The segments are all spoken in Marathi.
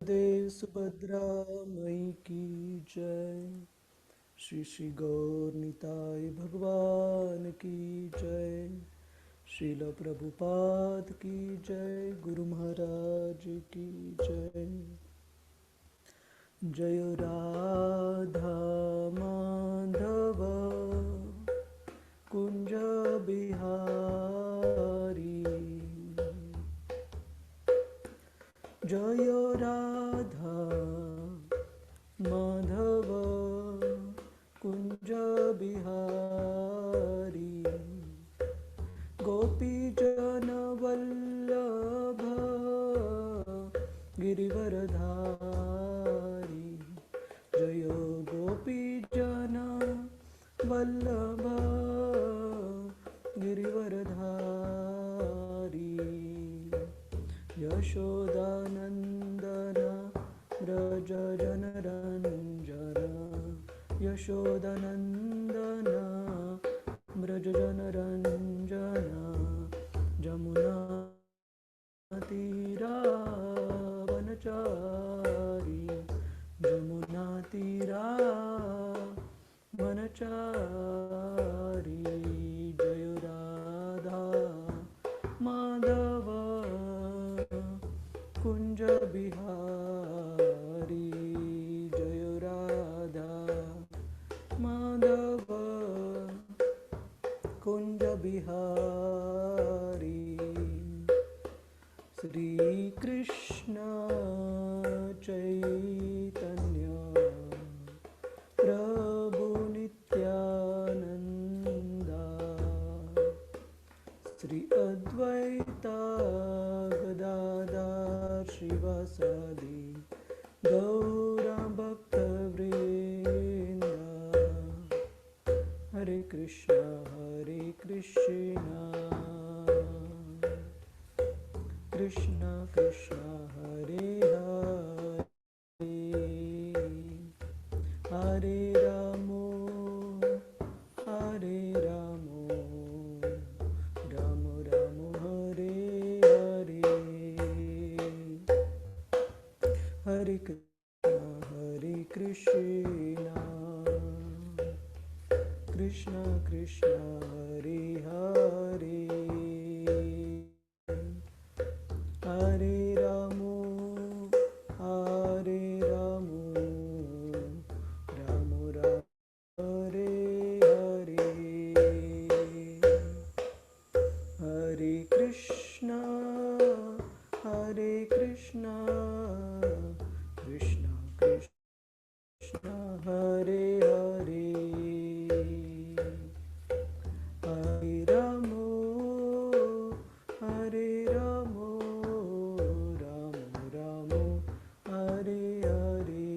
देव सुभद्रा मई की जय। श्री श्री गौर निताय भगवान की जय। श्रील प्रभुपाद की जय। गुरु महाराज की जय। जय राधा माधव कुंज बिहारी। जय राधा माधव कुंज बिहारी। गोपी जन वल्लभ गिरिवरधारी। जय गोपी जन वल्लभ गिरिवरधारी। यशोदानन्दन व्रज जनरञ्जन। यशोदानन्दन व्रज जनरञ्जन। जमुनातीरावनचारी। जमुनातीरावनचारी। जय राधा माधव कुंज बिहारी। जय राधा माधव कुंज बिहारी। श्री कृष्ण चैतन्य प्रभु नित्यानंदा। श्री अद्वैता गदाधर श्रीवासादि गौर भक्तवृंद। हरे कृष्णा कृष्णा कृष्णा हरे हरे। हरे रामो हरे रामो राम राम हरे हरे। हरे कृष्णा कृष्णा कृष्णा हरे हरे। हरे रामो राम राम हरे हरे। हरे कृष्णा कृष्णा कृष्णा हरे हरे। हरे रामो राम राम हरे हरे।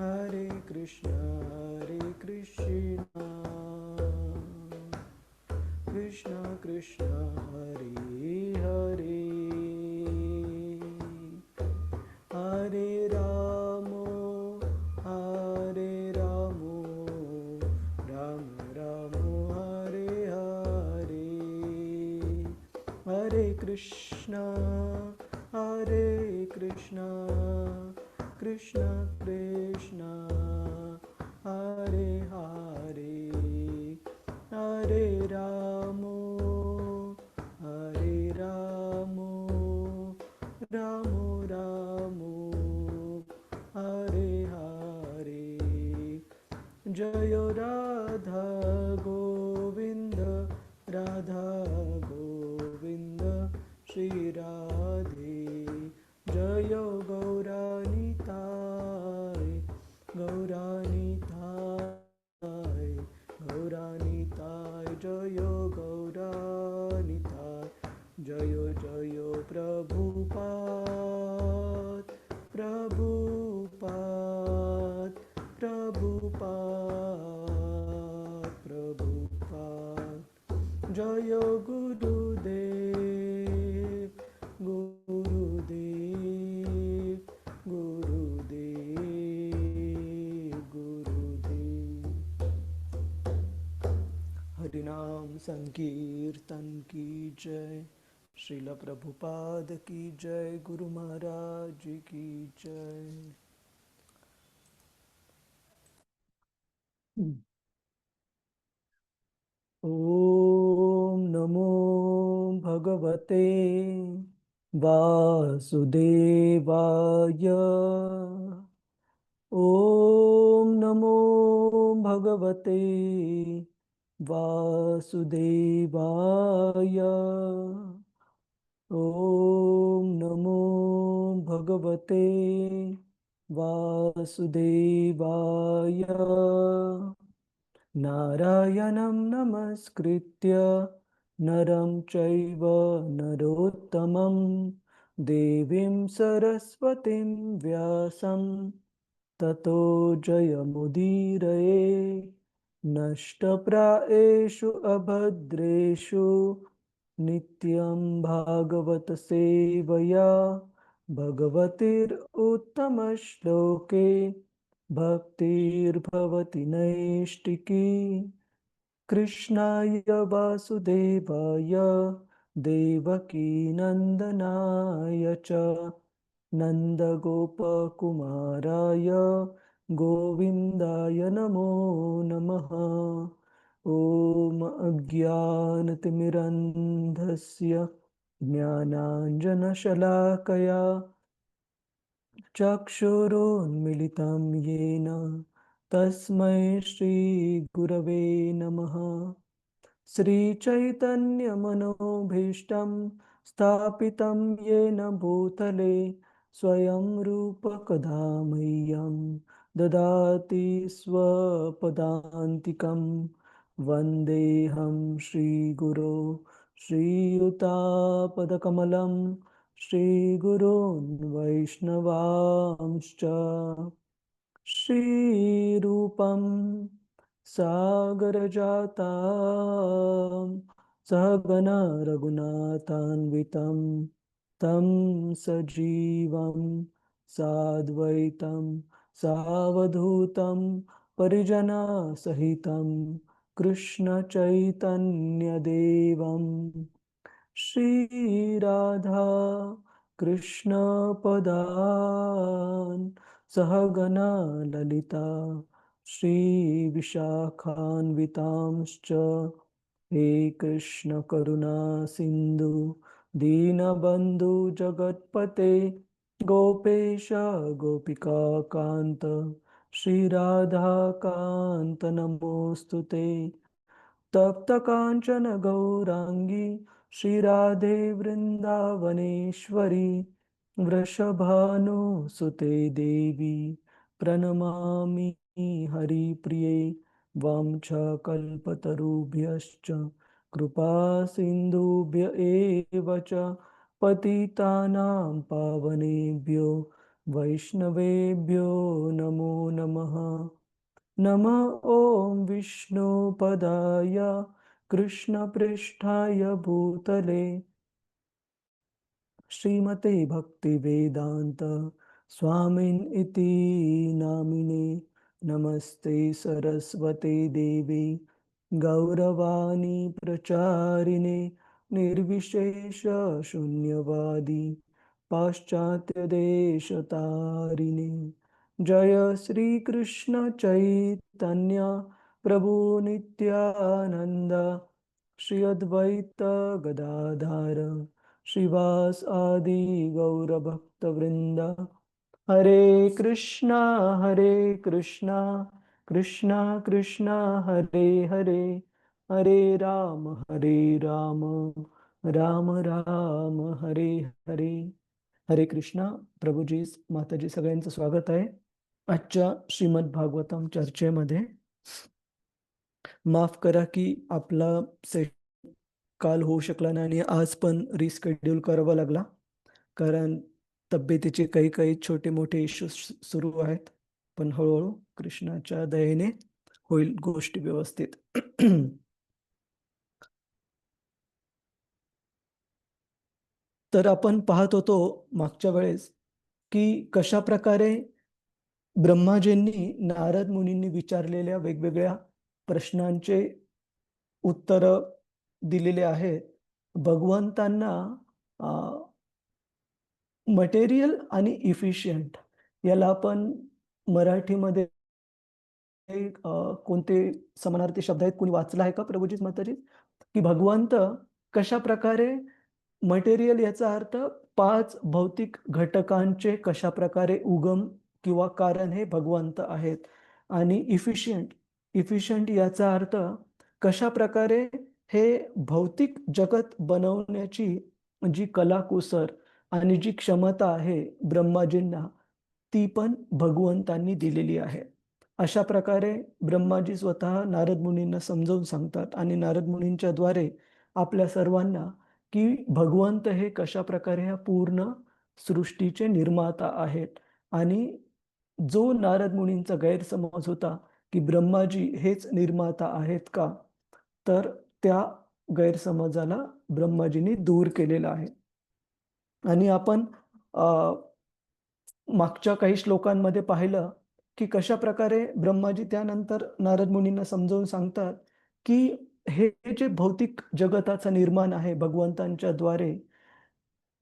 हरे कृष्णा कृष्णा कृष्णा हरे हरे। हरे रामो राम राम हरे हरे। हरे कृष्णा कृष्णा कृष्णा हरे हरे। हरे रामो राम राम हरे हरे। जय राधा गोविंद श्री राधे। जय गौरानिताय जय गौरानिताय। जय जय प्रभुपाद प्रभुपाद। जय गुरुदेव गुरुदेव। हरिनाम संकीर्तन की जय। श्रील प्रभुपाद की जय, गुरु महाराज की जय। ओम नमो भगवते वासुदेवाय। ओम नमो भगवते वासुदेवाय। ओम नमो भगवते वासुदेवाय। नारायणं नमस्कृत्य नरं चैव नरोत्तमं देवीं सरस्वतीं व्यासं ततो जयमुदीरये। नष्टप्रायेषु अभद्रेषु नित्यं भागवत सेवया भगवतीरुत्तमश्लोके भक्तिर्भवति नैष्टिकी। कृष्णाय वासुदेवाय देवकीनन्दनाय च नन्दगोपकुमाराय गोविन्दाय नमो नमः। ॐ अज्ञानतिमिरन्धस्य ज्ञानाञ्जनशलाकया चक्षुरुन्मिलितं येन तस्मै श्रीगुरवे नमः। श्रीचैतन्यमनोभीष्टं स्थापितं येन भूतले स्वयं रूपकदा मह्यं ददाति स्वपदान्तिकं। वन्देऽहं श्रीगुरो श्रीयुतापदकमलं श्रीगुरोन् वैष्णवांश्च। श्रीरूपं सागरजातं सहगणा रघुनाथान्वितं तं सजीवं साद्वैतं सावधूतं परिजनसहितं कृष्णचैतन्यदेवं श्रीराधा कृष्णपदान् सहगणा ललिता श्रीविशाखान्वितांश्च। हे कृष्ण करुणा सिन्धु दीनबन्धु जगत्पते गोपेश गोपिका कान्त श्रीराधा कान्त नमोऽस्तुते। तप्त कांचन गौरांगी श्रीराधे वृंदावनेश्वरी वृषभानुसुते देवी प्रणमामि हरिप्रिये। वां च कल्पतरुभ्यश्च कृपा सिन्धुभ्य एव च पतितानां पावनेभ्यो वैष्णवेभ्यो नमो नमः। नमः ॐ विष्णुपदाय कृष्णपृष्ठाय भूतले श्रीमते भक्तिवेदान्त स्वामिन् इति नामिने। नमस्ते सरस्वते देवी गौरवाणी प्रचारिणे निर्विशेष शून्यवादी पाश्चात्यदेशतारिणे। जय श्री कृष्ण चैतन्य प्रभु नित्यानंद श्री अद्वैत गदाधर श्रीवास आदि गौर भक्त वृंद। हरे कृष्णा कृष्णा कृष्णा हरे हरे, हरे राम राम राम हरे हरे। हरे कृष्णा प्रभूजी माताजी सगळ्यांचं स्वागत आहे आजच्या श्रीमद भागवतम चर्चेमध्ये। माफ करा की आपला सेशन काल होऊ शकला नाही आणि आज पण रिस्केड्यूल करावा लागला, कारण तब्येतीचे काही काही छोटे मोठे इश्यूज सुरू आहेत, पण हळूहळू कृष्णाच्या दयेने होईल गोष्टी व्यवस्थित। तर आपण पाहत होतो मागच्या वेळेस की कशा प्रकारे ब्रह्माजींनी नारद मुनींनी विचारलेल्या वेगवेगळ्या प्रश्नांचे उत्तर दिलेले आहेत। भगवंतांना मटेरियल आणि इफिशियंट याला आपण मराठीमध्ये कोणते समानार्थी शब्द आहेत, कोणी वाचला आहे का प्रभुजीत माताजीत? की भगवंत कशा प्रकारे मटेरियल याचा अर्थ 5 भौतिक घटकांचे कशा प्रकारे उगम किंवा कारण हे भगवंत आहेत. आणि इफिशियंट याचा अर्थ कशा प्रकारे हे भौतिक जगत बनवण्याची जी कलाकुसर आणि जी क्षमता आहे ब्रह्माजींना, ती पण भगवंतांनी दिलेली आहे. अशा प्रकारे ब्रह्माजी स्वतः नारद मुनींना समजावून सांगतात आणि नारद मुनींच्या द्वारे आपल्या सर्वांना की भगवंत हे कशा प्रकारे ह्या पूर्ण सृष्टीचे निर्माता आहेत. आणि जो नारद मुनींचा गैरसमज होता की ब्रह्माजी हेच निर्माता आहेत का, तर त्या गैरसमजाला ब्रह्माजींनी दूर केलेला आहे. आणि आपण मागच्या काही श्लोकांमध्ये पाहिलं की कशा प्रकारे ब्रह्माजी त्यानंतर नारद मुनींना समजावून सांगतात की हे जे भौतिक जगताचं निर्माण आहे भगवंतांच्या द्वारे,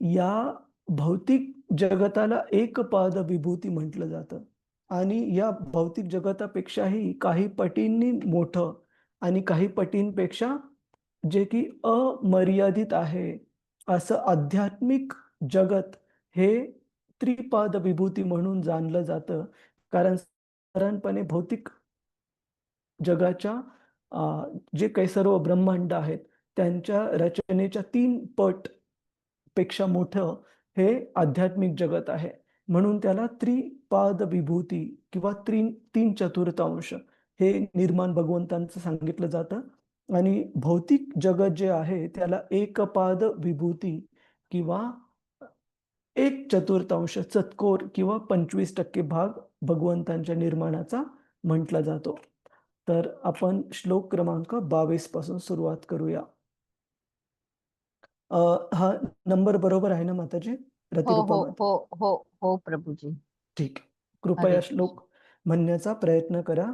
या भौतिक जगताला एकपाद विभूती म्हटलं जातं. आणि या भौतिक जगतापेक्षाही काही पटींनी मोठं आणि काही पटींपेक्षा जे की अमर्यादित आहे, असं आध्यात्मिक जगत हे त्रिपाद विभूती म्हणून जाणलं जातं. कारण साधारणपणे भौतिक जगाच्या जे काही सर्व ब्रह्मांड आहेत, त्यांच्या रचनेच्या 3 पट पेक्षा मोठं हे आध्यात्मिक जगत आहे. म्हणून त्याला त्रिपाद विभूती किंवा 3 चतुर्थांश हे निर्माण भगवंतांचं सांगितलं जातं. आणि भौतिक जगत जे आहे त्याला एकपाद विभूती किंवा 1/4 चतकोर किंवा 25% भाग भगवंतांच्या निर्माणाचा म्हटला जातो. तर आपण श्लोक क्रमांक 22 पासून सुरुवात करूया. हा नंबर बरोबर आहे ना माताजी? हो रतिरूपा हो माता? हो हो हो प्रभूजी. ठीक. हरे कृपया कृष्ण. श्लोक म्हणण्याचा प्रयत्न करा.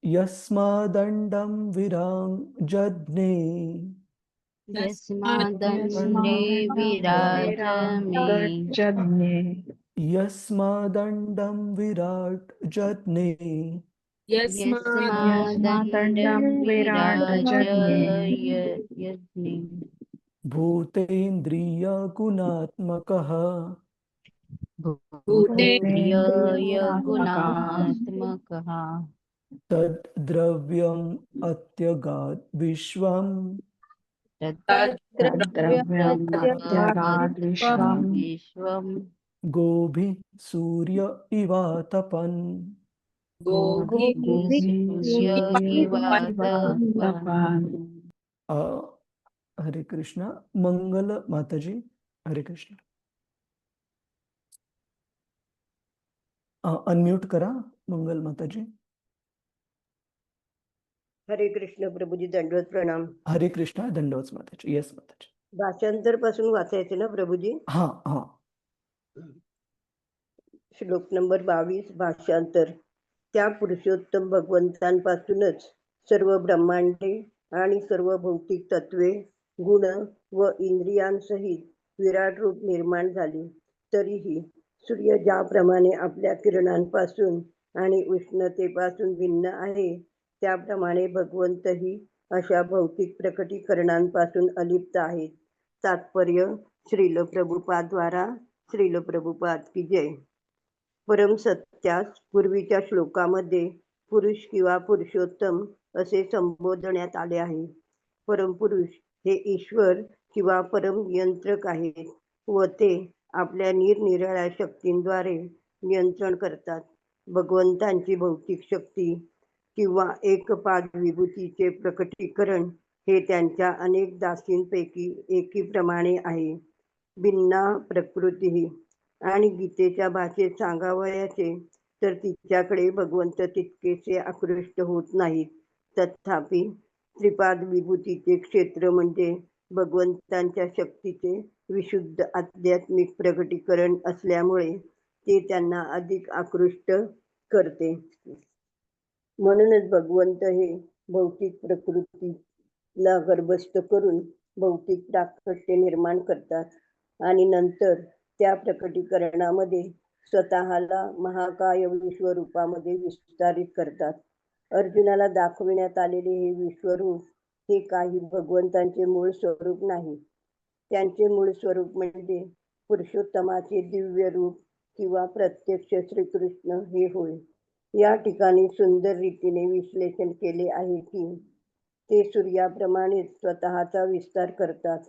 यस्मादंडं विरां जज्ञे यस्मादण्डे विराज मे यस्मादंडं विराट जज्ञे यस्मादण्डं विराज यज्ञे भूतेन्द्रियगुणात्मकः भूतेन्द्रिय गुणात्मकः तद्द्रव्यम् अत्यगाद् विश्वम् तद्द्रव्यमत्यगात् विश्वम् गोभिः सूर्य इवातपन्. सूर्य इवातपन्. हरे कृष्ण. मंगल माताजी. हरे कृष्ण. अनम्यूट करा मंगल माताजी. हरे कृष्ण प्रभुजी, दंडवत प्रणाम. हरे कृष्ण. दंडवत माताजी. येस माताजी. भाषांतर पासून वाचायचे ना प्रभुजी? हा हा. श्लोक नंबर 22. भाषांतर. त्या पुरुषोत्तम भगवंतांपासूनच सर्व ब्रह्मांडे आणि सर्व भौतिक तत्वे, गुण व इंद्रियांसहित विराट रूप निर्माण झाले. तरीही सूर्य ज्याप्रमाणे आपल्या किरणांपासून आणि उष्णतेपासून भिन्न आहे, त्याप्रमाणे भगवंतही अशा भौतिक प्रकटीकरणांपासून अलिप्त आहेत. तात्पर्य श्रील प्रभुपाद द्वारा. श्रील प्रभुपाद की जय. परमसत्यास पूर्वीच्या श्लोकामध्ये पुरुष किंवा पुरुषोत्तम असे संबोधण्यात आले आहे. परमपुरुष हे ईश्वर किंवा परम नियंत्रक आहेत व ते आपल्या निरनिराळ्या शक्तींद्वारे नियंत्रण करतात. भगवंतांची भौतिक शक्ती किंवा एकपाद विभूतीचे प्रकटीकरण हे त्यांच्या अनेक दासींपैकी एकीप्रमाणे आहे. भिन्ना प्रकृती. आणि गीतेच्या भाषेत सांगावयाचे तर तिच्याकडे भगवंत तितकेसे आकृष्ट होत नाहीत. तथापि त्रिपाद विभूतीचे क्षेत्र म्हणजे भगवंतांच्या शक्तीचे विशुद्ध आध्यात्मिक प्रकटीकरण असल्यामुळे ते त्यांना अधिक आकृष्ट करते. म्हणूनच भगवंत हे भौतिक प्रकृतीला गर्भस्थ करून भौतिक प्राकट्य निर्माण करतात आणि नंतर त्या प्रकटीकरणामध्ये स्वतःला महाकाय विश्वरूपामध्ये विस्तारित करतात. अर्जुनाला दाखविण्यात आलेले हे विश्वरूप हे काही भगवंतांचे मूळ स्वरूप नाही. त्यांचे मूळ स्वरूप म्हणजे पुरुषोत्तमाचे दिव्य रूप किंवा प्रत्यक्ष श्रीकृष्ण हे होय. या ठिकाणी सुंदर रीतीने विश्लेषण केले आहे की ते सूर्याप्रमाणेच स्वतःचा विस्तार करतात.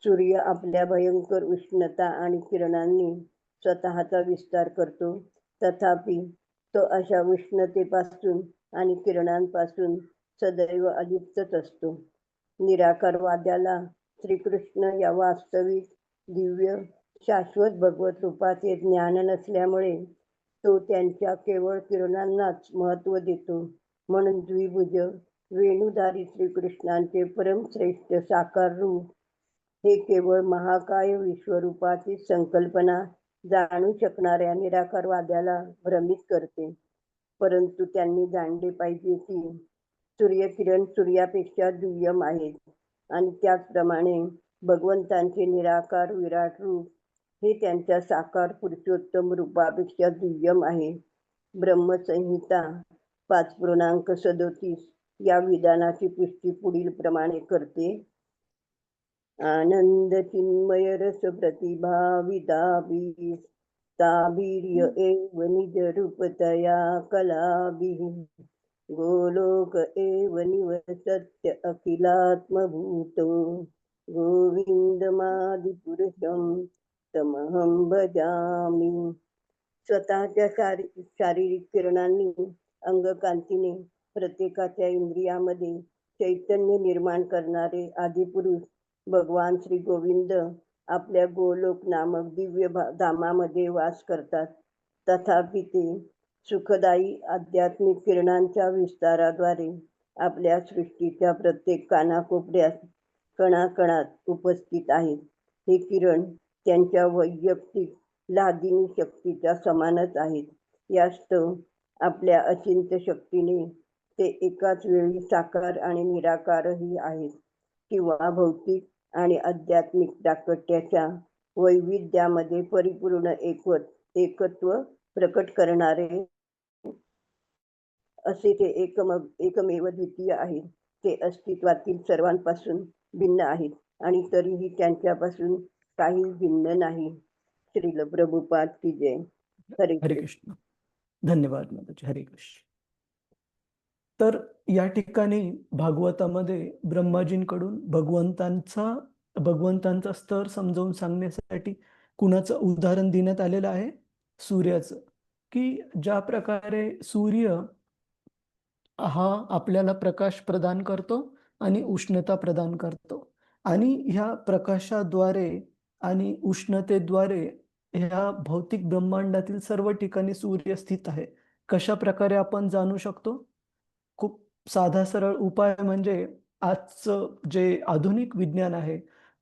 सूर्य आपल्या भयंकर उष्णता आणि किरणांनी स्वतःचा विस्तार करतो, तथापि तो अशा उष्णतेपासून आणि किरणांपासून सदैव अलिप्तच असतो. निराकारवाद्याला श्रीकृष्ण या वास्तविक दिव्य शाश्वत भगवत रूपाचे ज्ञान नसल्यामुळे तो त्यांच्या केवळ किरणांनाच महत्व देतो. म्हणून द्विभुज वेणुधारी श्रीकृष्णांचे परमश्रेष्ठ साकार रूप हे केवळ महाकाय विश्वरूपाची संकल्पना जाणू शकणाऱ्या निराकारवाद्याला भ्रमित करते. परंतु त्यांनी जाणले पाहिजे की सूर्यकिरण सूर्यापेक्षा दुय्यम आहेत आणि त्याचप्रमाणे भगवंतांचे निराकार विराट रूप हे त्यांच्या साकार पुरुषोत्तम रूपापेक्षा दुय्यम आहे. ब्रह्मसंहिता 5.37 या विधानाची पुष्टी पुढील प्रमाणे करते. आनंद चिन्मय रस प्रतिभाविताभिः ताभिर्य एव निज रूपतया कलाभिः गोलोक एव निवसत्य अखिलात्मभूतो गोविंदमादिपुरुषं तमहं भजामि. स्वतःच्या शारीरिक किरणांनी अंगकांतीने प्रत्येकाच्या इंद्रियामध्ये चैतन्य निर्माण करणारे आदिपुरुष भगवान श्री गोविंद आपल्या गोलोक नामक दिव्य धामामध्ये वास करतात. तथापि ते सुखदायी आध्यात्मिक किरणांच्या विस्ताराद्वारे आपल्या सृष्टीच्या प्रत्येक कानाकोपऱ्यात कणाकणात उपस्थित आहेत. हे किरण त्यांच्या वैयक्तिक लादिनी शक्तीच्या समानच आहेत. यास्तव आपल्या अचिंत्य शक्तीने ते एकाच वेळी साकार आणि निराकारही आहेत किंवा भौतिक आणि आध्यात्मिक प्राकट्याच्या वैविध्यामध्ये परिपूर्ण एकत्व प्रकट करणारे असे ते एकमेव द्वितीय आहेत. ते अस्तित्वातील सर्वांपासून भिन्न आहेत आणि तरीही त्यांच्यापासून काही भिन्न नाही. श्रील प्रभुपाद की जय. हरे हरे कृष्ण. कृष्ण. धन्यवाद माताजी. हरे कृष्ण. तर या ठिकाणी भागवतामध्ये ब्रह्माजींकडून भगवंतांचा स्तर समजावून सांगण्यासाठी कुणाचं उदाहरण देण्यात आलेलं आहे? सूर्याचं. की ज्या प्रकारे सूर्य हा आपल्याला प्रकाश प्रदान करतो आणि उष्णता प्रदान करतो आणि ह्या प्रकाशाद्वारे आणि उष्णतेद्वारे ह्या भौतिक ब्रह्मांडातील सर्व ठिकाणी सूर्य स्थित आहे. कशा प्रकारे आपण जाणू शकतो? खूप साधा सरळ उपाय म्हणजे आजचं जे आधुनिक विज्ञान आहे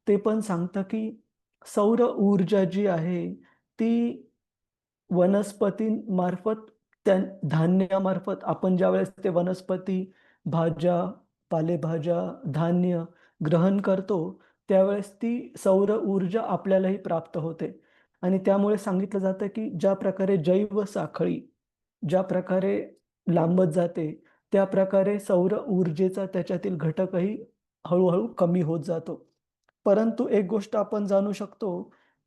ते पण सांगतं की सौर ऊर्जा जी आहे ती वनस्पतींमार्फत त्या धान्यामार्फत आपण ज्यावेळेस ते वनस्पती, भाज्या, पालेभाज्या, धान्य ग्रहण करतो त्यावेळेस ती सौर ऊर्जा आपल्यालाही प्राप्त होते. आणि त्यामुळे सांगितलं जातं की ज्या प्रकारे जैव साखळी ज्या प्रकारे लांबत जाते त्या प्रकारे सौर ऊर्जेचा त्याच्यातील घटकही हळूहळू कमी होत जातो. परंतु एक गोष्ट आपण जाणू शकतो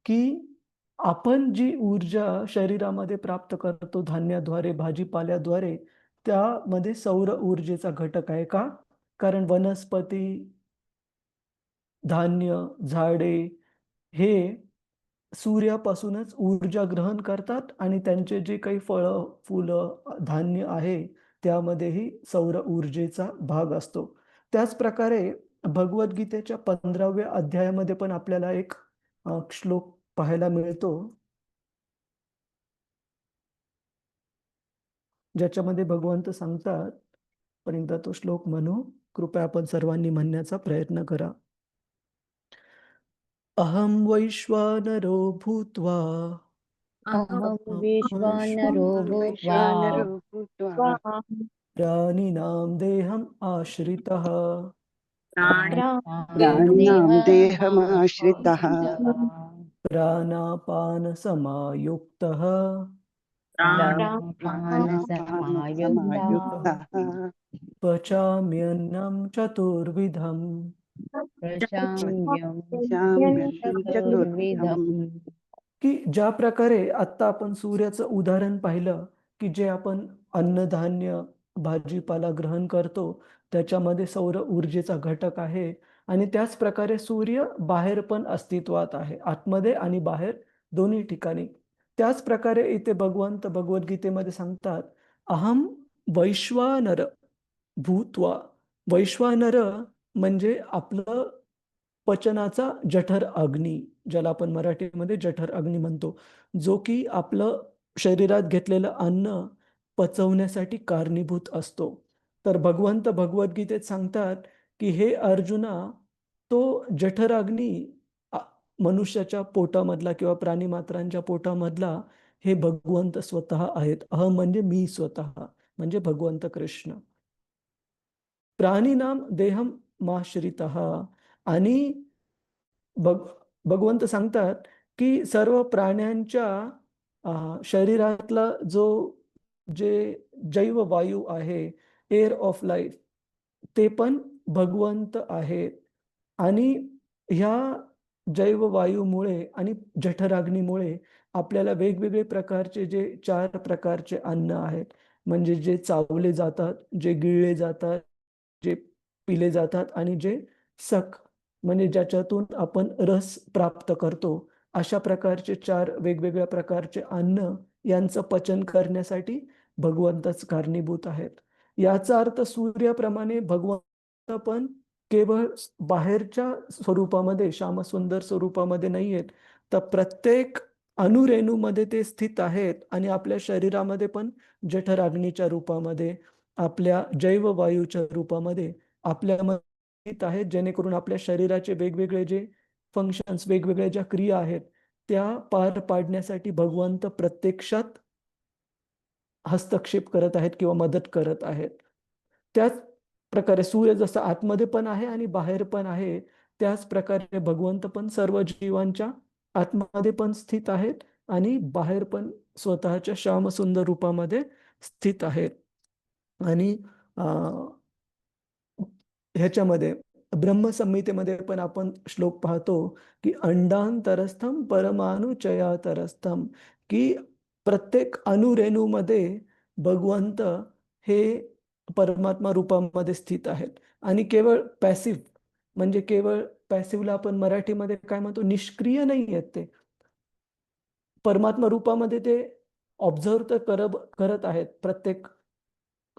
की आपण जी ऊर्जा शरीरामध्ये प्राप्त करतो धान्याद्वारे, भाजीपाल्याद्वारे, त्यामध्ये सौर ऊर्जेचा घटक आहे का? कारण वनस्पती, धान्य, झाडे हे सूर्यापासूनच ऊर्जा ग्रहण करतात आणि त्यांचे जे काही फळं, फुलं, धान्य आहे त्यामध्येही सौर ऊर्जेचा भाग असतो. त्याच प्रकारे भगवद्गीतेच्या 15व्या अध्यायामध्ये पण आपल्याला एक श्लोक पाहायला मिळतो ज्याच्यामध्ये भगवंत सांगतात, पण एकदा तो श्लोक म्हणू, कृपया आपण सर्वांनी म्हणण्याचा प्रयत्न करा. अहं वैश्वानरो भूत्वा अहं विश्वानरो भूत्वा भूत्वा प्राणिनां देहम् आश्रितः प्राणां देहमाश्रितः प्राणापानसमायुक्तः प्राणापानसमायुक्तः पचाम्यन्नं चतुर्विधम् प्रशाम्यं शाम्यन्नं चतुर्विधम्. की ज्या प्रकारे आत्ता आपण सूर्याचं उदाहरण पाहिलं, की जे आपण अन्नधान्य भाजीपाला ग्रहण करतो त्याच्यामध्ये सौर ऊर्जेचा घटक आहे आणि त्याच प्रकारे सूर्य बाहेर पण अस्तित्वात आहे, आतमध्ये आणि बाहेर दोन्ही ठिकाणी. त्याच प्रकारे इथे भगवंत भगवद्गीतेमध्ये सांगतात, अहम वैश्वानर भूत्वा. वैश्वानर म्हणजे आपलं पचनाचा जठर अग्नी, ज्याला आपण मराठीमध्ये जठर अग्नी म्हणतो, जो की आपलं शरीरात घेतलेलं अन्न पचवण्यासाठी कारणीभूत असतो. तर भगवंत भगवद्गीतेत सांगतात की हे अर्जुना, तो जठर अग्नी मनुष्याच्या पोटामधला किंवा प्राणीमात्रांच्या पोटामधला हे भगवंत स्वतः आहेत. अहम म्हणजे मी स्वतः, म्हणजे भगवंत कृष्ण. प्राणीनाम देहम माश्रितः. आणि भगवंत सांगतात की सर्व प्राण्यांच्या शरीरातला जे जैव वायू आहे, एअर ऑफ लाईफ, ते पण भगवंत आहेत. आणि ह्या जैववायूमुळे आणि जठराग्नीमुळे आपल्याला वेगवेगळे प्रकारचे जे 4 प्रकारचे अन्न आहेत, म्हणजे जे चावले जातात, जे गिळले जातात, जे पिले जातात आणि जे सक म्हणजे ज्याच्यातून आपण रस प्राप्त करतो, अशा प्रकारचे 4 वेगवेगळ्या प्रकारचे अन्न यांचं पचन करण्यासाठी भगवंतच कारणीभूत आहेत. याचा अर्थ सूर्याप्रमाणे भगवंत पण केवळ बाहेरच्या स्वरूपामध्ये, श्यामसुंदर स्वरूपामध्ये नाही आहेत, तर प्रत्येक अणुरेणूमध्ये ते स्थित आहेत आणि आपल्या शरीरामध्ये पण जठराग्नीच्या रूपामध्ये, आपल्या जैववायूच्या रूपामध्ये आपल्यामध्ये स्थित आहेत, जेणेकरून आपल्या शरीराचे वेगवेगळे जे फंक्शन्स, वेगवेगळ्या ज्या क्रिया आहेत, त्या पार पाडण्यासाठी भगवंत प्रत्यक्षात हस्तक्षेप करत आहेत किंवा मदत करत आहेत. त्याच प्रकारे सूर्य जसा आतमध्ये पण आहे आणि बाहेर पण आहे, त्याच प्रकारे भगवंत पण सर्व जीवांच्या आतमध्ये पण स्थित आहेत आणि बाहेर पण स्वतःच्या श्यामसुंदर रूपामध्ये स्थित आहेत. आणि ह्याच्यामध्ये ब्रह्मसंहितेमध्ये पण आपण श्लोक पाहतो की अंडांतरस्थम परमाणुचयातरस्थम, की प्रत्येक अणुरेणूमध्ये भगवंत हे परमात्मा रूपामध्ये स्थित आहेत. आणि केवळ पॅसिव्ह, म्हणजे केवळ पॅसिव्हला आपण मराठीमध्ये काय म्हणतो, निष्क्रिय नाही आहेत ते, परमात्मा रूपामध्ये ते ऑब्झर्व तर करत आहेत प्रत्येक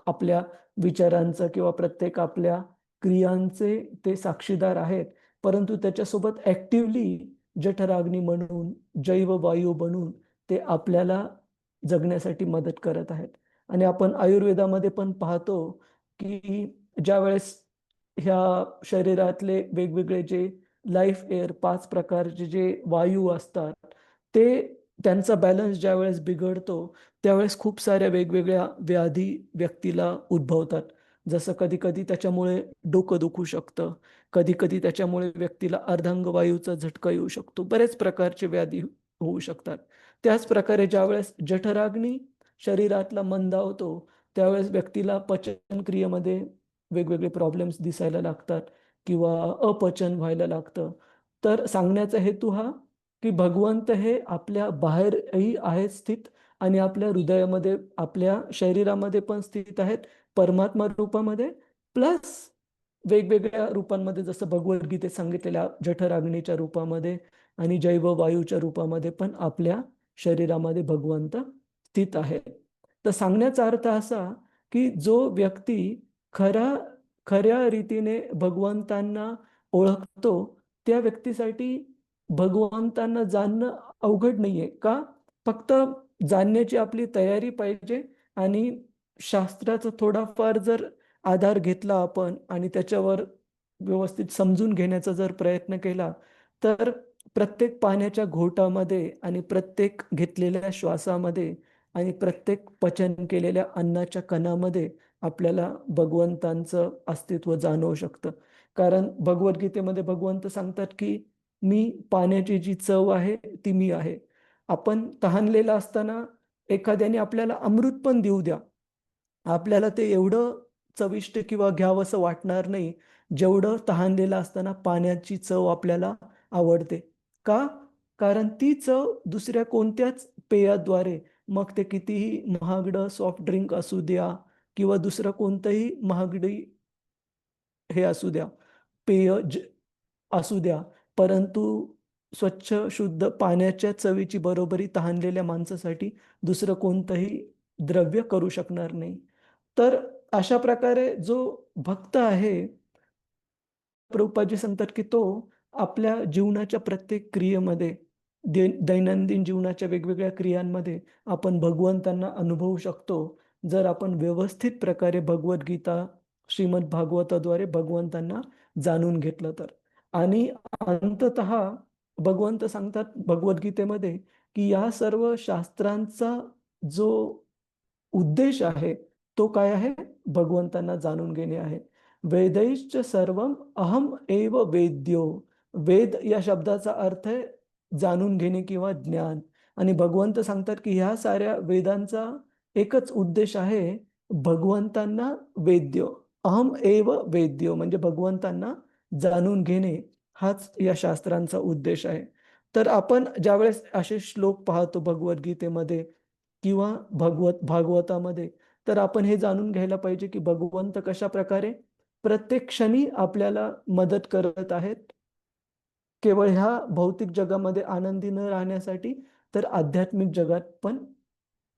आपल्या विचारांचं किंवा प्रत्येक आपल्या क्रियांचे ते साक्षीदार आहेत, परंतु त्याच्यासोबत ऍक्टिव्हली जठराग्नी म्हणून, जैववायू बनून ते आपल्याला जगण्यासाठी मदत करत आहेत. आणि आपण आयुर्वेदामध्ये पण पाहतो की ज्या वेळेस ह्या शरीरातले वेगवेगळे जे लाईफ एअर 5 प्रकारचे जे वायू असतात, ते त्यांचा बॅलन्स ज्या वेळेस बिघडतो, त्यावेळेस खूप साऱ्या वेगवेगळ्या व्याधी व्यक्तीला उद्भवतात. जसं कधी कधी त्याच्यामुळे डोकं दुखू शकतं, कधी कधी त्याच्यामुळे व्यक्तीला अर्धांगवायूचा झटका येऊ शकतो, बरेच प्रकारचे व्याधी होऊ शकतात. त्याच प्रकारे ज्यावेळेस जठराग्नी शरीरातला मंदावतो, त्यावेळेस व्यक्तीला पचन क्रियेमध्ये वेगवेगळे प्रॉब्लेम्स दिसायला लागतात किंवा अपचन व्हायला लागतं. तर सांगण्याचा हेतू हा की भगवंत हे आपल्या बाहेरही आहेत स्थित आणि आपल्या हृदयामध्ये, आपल्या शरीरामध्ये पण स्थित आहेत परमात्मा रूपामध्ये, प्लस वेगवेगळ्या रूपांमध्ये, जसं भगवद्गीतेत सांगितलेल्या जठराग्नीच्या रूपामध्ये आणि जैववायूच्या रूपामध्ये पण आपल्या शरीरामध्ये भगवंत स्थित आहे. तर सांगण्याचा अर्थ असा की जो व्यक्ती खऱ्या रीतीने भगवंतांना ओळखतो, त्या व्यक्तीसाठी भगवंतांना जाणणं अवघड नाहीये. का? फक्त जाणण्याची आपली तयारी पाहिजे आणि शास्त्राचा थोडाफार जर आधार घेतला आपण आणि त्याच्यावर व्यवस्थित समजून घेण्याचा जर प्रयत्न केला, तर प्रत्येक पाण्याच्या घोटामध्ये आणि प्रत्येक घेतलेल्या श्वासामध्ये आणि प्रत्येक पचन केलेल्या अन्नाच्या कणामध्ये आपल्याला भगवंतांचं अस्तित्व जाणवू शकतं. कारण भगवद्गीतेमध्ये भगवंत सांगतात की मी पाण्याची जी चव आहे ती मी आहे. आपण तहानलेला असताना एखाद्याने आपल्याला अमृत पण देऊ द्या, आपल्याला ते एवढं चविष्ट किंवा घ्यावंसं वाटणार नाही जेवढं तहानलेलं असताना पाण्याची चव आपल्याला आवडते. का? कारण ती चव दुसऱ्या कोणत्याच पेयाद्वारे, मग ते कितीही महागडं सॉफ्ट ड्रिंक असू द्या किंवा दुसरं कोणतंही महागडी हे असू द्या, पेय असू द्या, परंतु स्वच्छ शुद्ध पाण्याच्या चवीची बरोबरी तहानलेल्या माणसासाठी दुसरं कोणतंही द्रव्य करू शकणार नाही. तर अशा प्रकारे जो भक्त आहे, प्रभुपादजी सांगतात की तो आपल्या जीवनाच्या प्रत्येक क्रियेमध्ये, दैनंदिन जीवनाच्या वेगवेगळ्या क्रियांमध्ये आपण भगवंतांना अनुभवू शकतो, जर आपण व्यवस्थित प्रकारे भगवद्गीता, श्रीमद भागवताद्वारे भगवंतांना जाणून घेतलं तर. आणि अंततः भगवंत सांगतात भगवद्गीतेमध्ये की या सर्व शास्त्रांचा जो उद्देश आहे तो काय आहे? भगवंतांना जाणून घेणे आहे. वेदैश्च सर्वम अहम एव वेद्यो. वेद या शब्दाचा अर्थ आहे जाणून घेणे किंवा ज्ञान. आणि भगवंत सांगतात की ह्या साऱ्या वेदांचा एकच उद्देश आहे, भगवंतांना वेद्य. अहम एव वेद्यो म्हणजे भगवंतांना जाणून घेणे, हाच या शास्त्रांचा उद्देश आहे. तर आपण ज्यावेळेस असे श्लोक पाहतो भगवद्गीतेमध्ये किंवा भागवतामध्ये, तर आपण हे जाणून घ्यायला पाहिजे की भगवंत कशा प्रकारे प्रत्येक क्षणी आपल्याला मदत करत आहेत, केवळ ह्या भौतिक जगामध्ये आनंदी न राहण्यासाठी, तर आध्यात्मिक जगात पण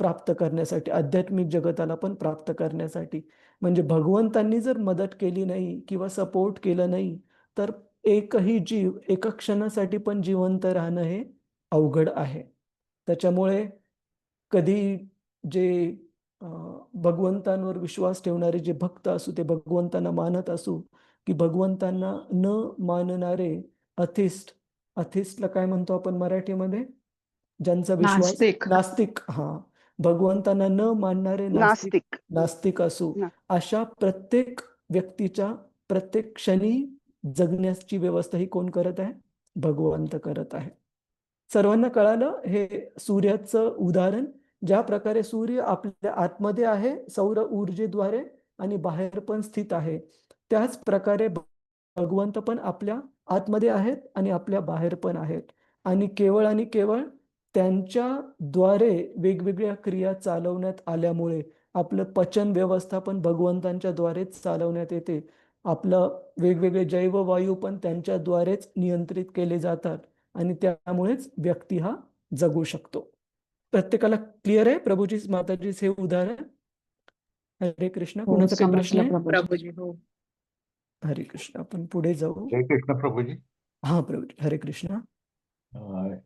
प्राप्त करण्यासाठी, आध्यात्मिक जगताला पण प्राप्त करण्यासाठी. म्हणजे भगवंतांनी जर मदत केली नाही किंवा सपोर्ट केलं नाही, तर एकही जीव एका क्षणासाठी पण जिवंत राहणं हे अवघड आहे. त्याच्यामुळे कधी जे भगवंतांवर विश्वास ठेवणारे जे भक्त असू, ते भगवंतांना मानत असू, की भगवंतांना न मानणारे अथिस्ट, अथिस्टला काय म्हणतो आपण मराठीमध्ये? ज्यांचा विश्वास नास्तिक. नास्तिक, हा, भगवंतांना न मानणारे नास्तिक, नास्तिक. नास्तिक असू, ना- अशा प्रत्येक व्यक्तीच्या प्रत्येक क्षणी जगण्याची व्यवस्था ही कोण करत आहे? भगवंत करत आहे. सर्वांना कळालं हे सूर्याचं उदाहरण? ज्या प्रकारे सूर्य आपल्या आतमध्ये आहे सौर ऊर्जेद्वारे आणि बाहेर पण स्थित आहे, त्याच प्रकारे भगवंत पण आपल्या आतमध्ये आहेत आणि आपल्या बाहेर पण आहेत. आणि केवळ त्यांच्याद्वारे वेगवेगळ्या क्रिया चालवण्यात आल्यामुळे आपलं पचन व्यवस्था पण भगवंतांच्या द्वारेच चालवण्यात येते. आपलं वेगवेगळे जैववायू पण त्यांच्याद्वारेच नियंत्रित केले जातात आणि त्यामुळेच व्यक्ती हा जगू शकतो. प्रत्येकाला क्लिअर आहे प्रभूजी माताजीच हे उदाहरण? हरे कृष्ण. हो, कुणाचा काही प्रश्न समजलं आहे? प्रभूजी. हो. हरे कृष्ण. आपण पुढे जाऊ. जय कृष्ण प्रभूजी. हा प्रभूजी, हरे कृष्ण.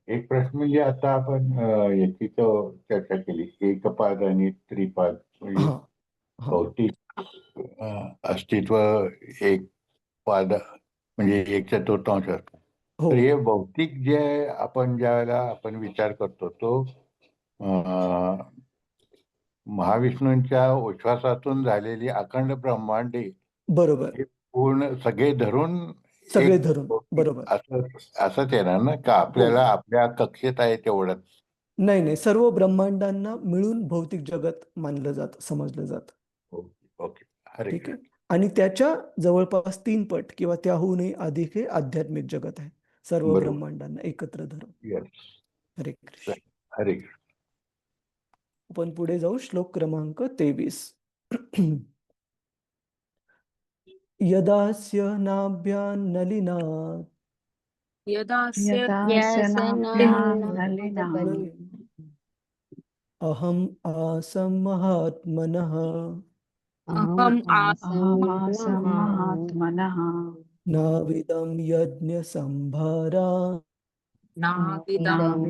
एक प्रश्न म्हणजे आता आपण याची तर चर्चा केली, एकपाद आणि त्रिपाद, म्हणजे हा हा भौतिक अस्तित्व एक पाद म्हणजे एक चतुर्थांश असतो. हो तर हे भौतिक जे आपण ज्या वेळेला आपण विचार करतो तो महाविष्णूंच्या उच्छ्वासातून झालेली अखंड ब्रह्मांडे बरोबर, हे पूर्ण सगळे धरून सगळे एक धरून भौतिक बरोबर. असंच येणार ना का आपल्याला आपल्या कक्षेत आहे तेवढंच? नाही नाही, सर्व ब्रह्मांडांना मिळून भौतिक जगत मानलं जातं, समजलं जातं. Okay okay. हरे ठीक आहे. कृष्ण. आणि त्याच्या जवळपास 3 पट किंवा त्याहूनही अधिक हे आध्यात्मिक जगत आहे, सर्व बरोबर. ब्रह्मांडांना एकत्र धरून. यस. हरे कृष्ण. हरे कृष्ण. आपण पुढे जाऊ. श्लोक क्रमांक 23. यदास्य नाभ्यान्नलिनात् यदास्य अहम आसं महात्मनः अहम् महात्मनः नाविदं यज्ञसंभारा नाविदं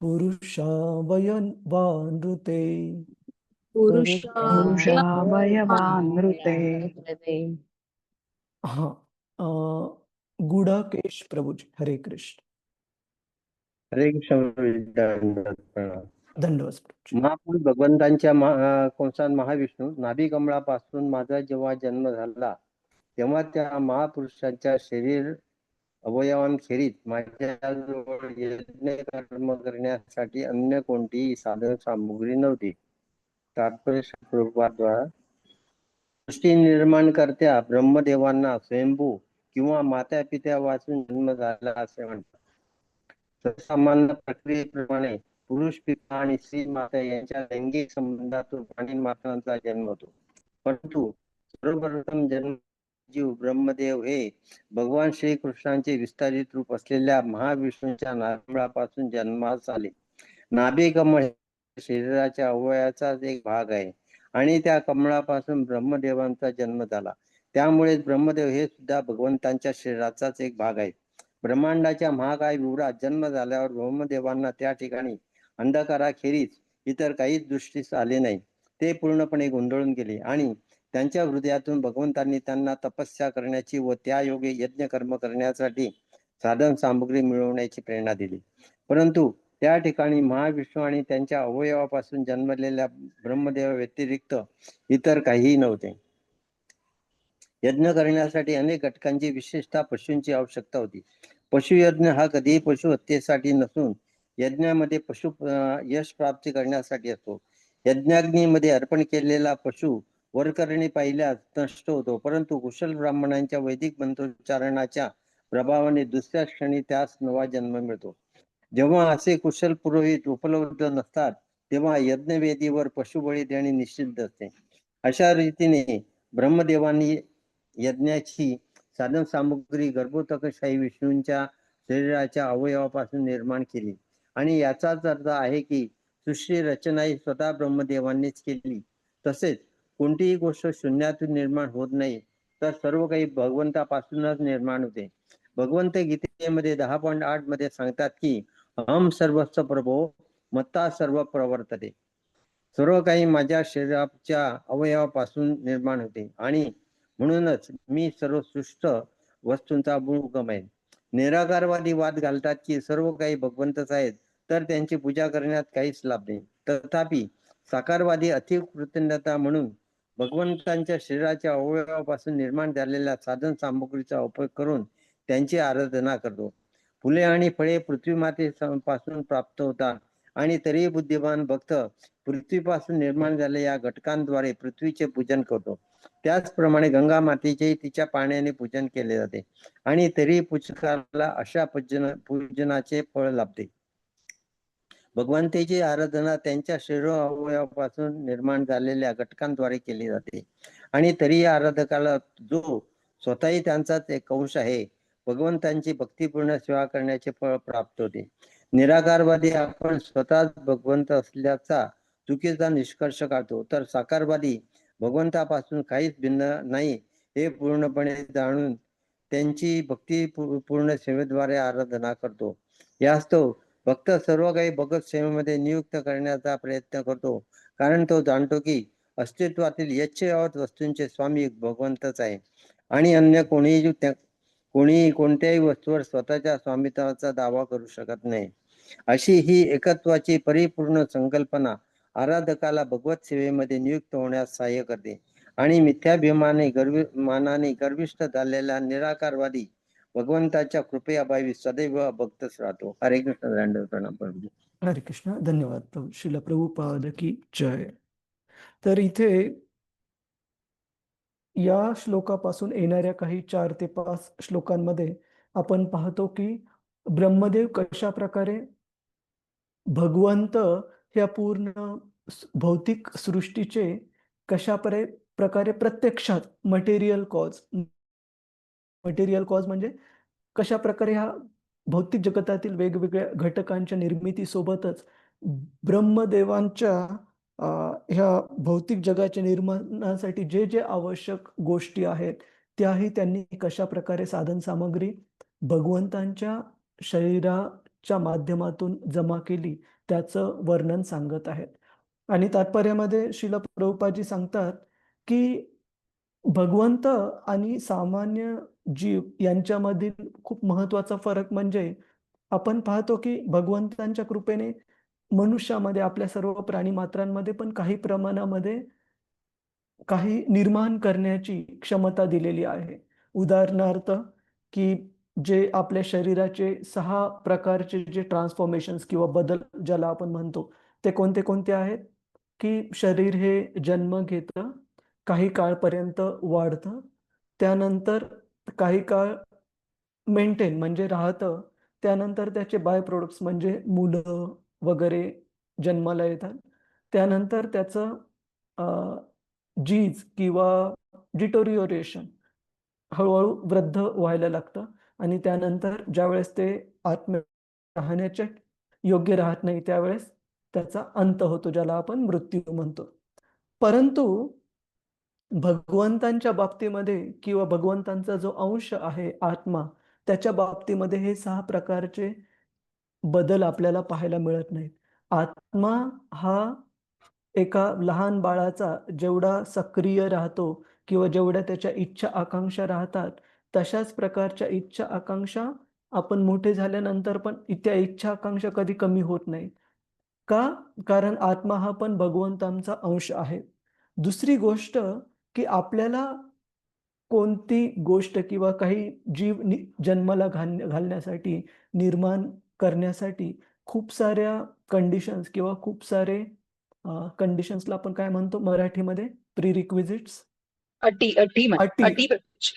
पुरुषा पुरुषावयवानृते. पुरुषावयवानृते. हा, गुडाकेश प्रभुजी, हरे कृष्ण. हरे कृष्ण. धन्यवाद प्रभूजी. महापुरुष भगवंतांच्या कंसात महाविष्णू नाभी कमळापासून माझा जेव्हा जन्म झाला तेव्हा त्या महापुरुषाच्या शरीर अवयवांखेरीज माझ्याजवळ यज्ञ कर्म करण्यासाठी अन्य कोणतीही साधन सामुग्री नव्हती. तात्पर्य प्रभुपादाद्वारा सृष्टी निर्माण करत्या ब्रह्मदेवांना स्वयंभू किंवा माता पित्या वाचून जन्म झाला असे म्हणतात. सर्वसामान्य प्रक्रियेप्रमाणे पुरुष पिता आणि स्त्री माता यांच्या लैंगिक संबंधातून प्राणी मात्रांचा जन्म होतो. परंतु सर्वप्रथम जन्म जीव ब्रह्मदेव हे भगवान श्रीकृष्णांचे विस्तारित रूप असलेल्या महाविष्णूंच्या नाभिकमळापासून जन्मास आले. नाभिकमळ हे शरीराच्या अवयवाचाच एक भाग आहे आणि त्या कमळापासून ब्रह्मदेवांचा जन्म झाला. त्यामुळे ब्रह्मदेव हे सुद्धा भगवंतांच्या शरीराचाच एक भाग आहे. ब्रह्मांडाच्या महाकाय विवरात जन्म झाल्यावर ब्रह्मदेवांना त्या ठिकाणी अंधकाराखेरीज इतर काहीच दृष्टीस आले नाही. ते पूर्णपणे गोंधळून गेले आणि त्यांच्या हृदयातून भगवंतांनी त्यांना तपस्या करण्याची व त्या योगे यज्ञ कर्म करण्यासाठी साधन सामुग्री मिळवण्याची प्रेरणा दिली. परंतु त्या ठिकाणी महाविष्णू आणि त्यांच्या अवयवापासून जन्मलेल्या ब्रह्मदेवा व्यतिरिक्त इतर काहीही नव्हते. यज्ञ करण्यासाठी अनेक घटकांची विशेषतः पशूंची आवश्यकता होती. पशुयज्ञ हा कधीही पशु हत्येसाठी नसून यज्ञामध्ये पशु यश प्राप्ती करण्यासाठी असतो. यज्ञाग्नीमध्ये अर्पण केलेला पशु वरकरणी पाहिल्यास नष्ट होतो, परंतु कुशल ब्राह्मणांच्या वैदिक मंत्रोच्चारणाच्या प्रभावाने दुसऱ्या क्षणी त्यास नवा जन्म मिळतो. जेव्हा असे कुशल पुरोहित उपलब्ध नसतात तेव्हा यज्ञवेदीवर पशुबळी देणे निषिद्ध असते. अशा रीतीने ब्रह्मदेवांनी यज्ञाची साधन सामुग्री गर्भोतकशाही विष्णूंच्या शरीराच्या अवयवापासून निर्माण केली आणि याचाच अर्थ आहे की सृष्टी रचना ही स्वतः ब्रह्मदेवांनीच केली. तसेच कोणतीही गोष्ट शून्यातून निर्माण होत नाही, तर सर्व काही भगवंतापासूनच निर्माण होते. भगवंत गीतेमध्ये 10.8 मध्ये सांगतात की अहम सर्वस्व प्रभो मत्ता सर्व प्रवर्तते. सर्व काही माझ्या शरीराच्या अवयवापासून निर्माण होते आणि म्हणूनच मी सर्व सृष्ट वस्तूंचा मूळ उगम आहे. निराकारवादी वाद घालतात की सर्व काही भगवंतच आहेत, तर त्यांची पूजा करण्यात काहीच लाभ नाही. तथापि साकारवादी अति कृतज्ञता म्हणून भगवंतांच्या शरीराच्या अवयवापासून निर्माण झालेल्या साधन सामुग्रीचा उपयोग करून त्यांची आराधना करतो. फुले आणि फळे पृथ्वी मातेपासून प्राप्त होतात आणि तरीही बुद्धिमान भक्त पृथ्वीपासून निर्माण झालेल्या या घटकांद्वारे पृथ्वीचे पूजन करतो. त्याचप्रमाणे गंगा मातेचे तिच्या पाण्याने पूजन केले जाते आणि तरी पूजकाला अशा पूजनाचे फळ लाभते. भगवंताची आराधना त्यांच्या शरीर अवयवापासून निर्माण झालेल्या घटकांद्वारे केली जाते आणि तरी आराधकाला जो स्वतःही त्यांचाच एक अंश आहे भगवंतांची भक्तिपूर्ण सेवा करण्याचे फळ प्राप्त होते. निराकारवादी आपण स्वतःच भगवंत असल्याचा चुकीचा निष्कर्ष काढतो, तर साकारवादी भगवंतापासून काहीच भिन्न नाही हे पूर्णपणे जाणून त्यांची भक्तिपूर्ण सेवेद्वारे आराधना करतो. यास्तव भक्त सर्व काही भगत सेवेमध्ये नियुक्त करण्याचा प्रयत्न करतो, कारण तो जाणतो की अस्तित्वातील यच्छयावत वस्तूंचे स्वामी भगवंतच आहे आणि अन्य कोणीही कोणत्याही वस्तूवर स्वतःच्या स्वामित्वाचा दावा करू शकत नाही. अशी ही एकत्वाची परिपूर्ण संकल्पना आराधकाला भगवत सेवेमध्ये नियुक्त होण्यास सहाय्य करते आणि मिथ्याभिमानाने गर्विष्ठ झालेला निराकारवादी भगवंताच्या कृपेअभावी सदैव भक्तच राहतो. हरे कृष्ण. दंडवत प्रणाम प्रभू. हरे कृष्ण. धन्यवाद प्रभू. श्रील प्रभुपाद की जय. तर इथे या श्लोकापासून येणाऱ्या काही 4 ते 5 श्लोकांमध्ये आपण पाहतो की ब्रह्मदेव कशा प्रकारे भगवंत ह्या पूर्ण भौतिक सृष्टीचे कशा प्रकारे प्रत्यक्षात मटेरियल कॉज म्हणजे कशा प्रकारे ह्या भौतिक जगतातील वेगवेगळ्या घटकांच्या निर्मितीसोबतच ब्रह्मदेवांच्या ह्या भौतिक जगाच्या निर्माणासाठी जे जे आवश्यक गोष्टी आहेत त्याही त्यांनी कशा प्रकारे साधन सामग्री भगवंतांच्या शरीराच्या माध्यमातून जमा केली त्याचं वर्णन सांगत आहेत. आणि तात्पर्यामध्ये श्रील प्रभुपादजी सांगतात की भगवंत आणि सामान्य जीव यांच्यामधील खूप महत्वाचा फरक म्हणजे आपण पाहतो की भगवंतांच्या कृपेने मनुष्यामध्ये, आपल्या सर्व प्राणी मात्रांमध्ये पण काही प्रमाणामध्ये काही निर्माण करण्याची क्षमता दिलेली आहे. उदाहरणार्थ, की जे आपल्या शरीराचे 6 प्रकारचे जे ट्रान्सफॉर्मेशन्स किंवा बदल ज्याला आपण म्हणतो, ते कोणते-कोणते आहेत? की शरीर हे जन्म घेतं, काही काळपर्यंत वाढतं, त्यानंतर काही काळ मेंटेन म्हणजे राहतं, त्यानंतर त्याचे बाय प्रॉडक्ट्स म्हणजे मुलं वगैरे जन्माला येतात. त्यानंतर त्याचं झीज किंवा डिटोरिओरेशन हळू-हळू वृद्ध व्हायला लागतं आणि त्यानंतर ज्यावेळेस ते राहण्याच्या योग्य राहत नाही, त्यावेळेस त्याचा अंत होतो, ज्याला आपण मृत्यू म्हणतो. परंतु भगवंतांच्या बाबतीमध्ये किंवा भगवंतांचा जो अंश आहे आत्मा, त्याच्या बाबतीमध्ये हे 6 प्रकारचे बदल आपल्याला पाहायला मिळत नाहीत. आत्मा हा एका लहान बाळाचा जेवढा सक्रिय राहतो किंवा जेवढ्या त्याच्या इच्छा आकांक्षा राहतात, तशाच प्रकारच्या इच्छा आकांक्षा आपण मोठे झाल्यानंतर पण त्या इच्छा आकांक्षा कधी कमी होत नाहीत. का? कारण आत्मा हा पण भगवंतांचा अंश आहे. दुसरी गोष्ट, की आपल्याला कोणती गोष्ट किंवा काही जीव जन्माला घालण्यासाठी, निर्माण करण्यासाठी खूप साऱ्या कंडिशन्स किंवा खूप सारे कंडिशन्सला आपण काय म्हणतो मराठीमध्ये? प्रिरिक्विजिट्स? अटी अटी अटी. अटी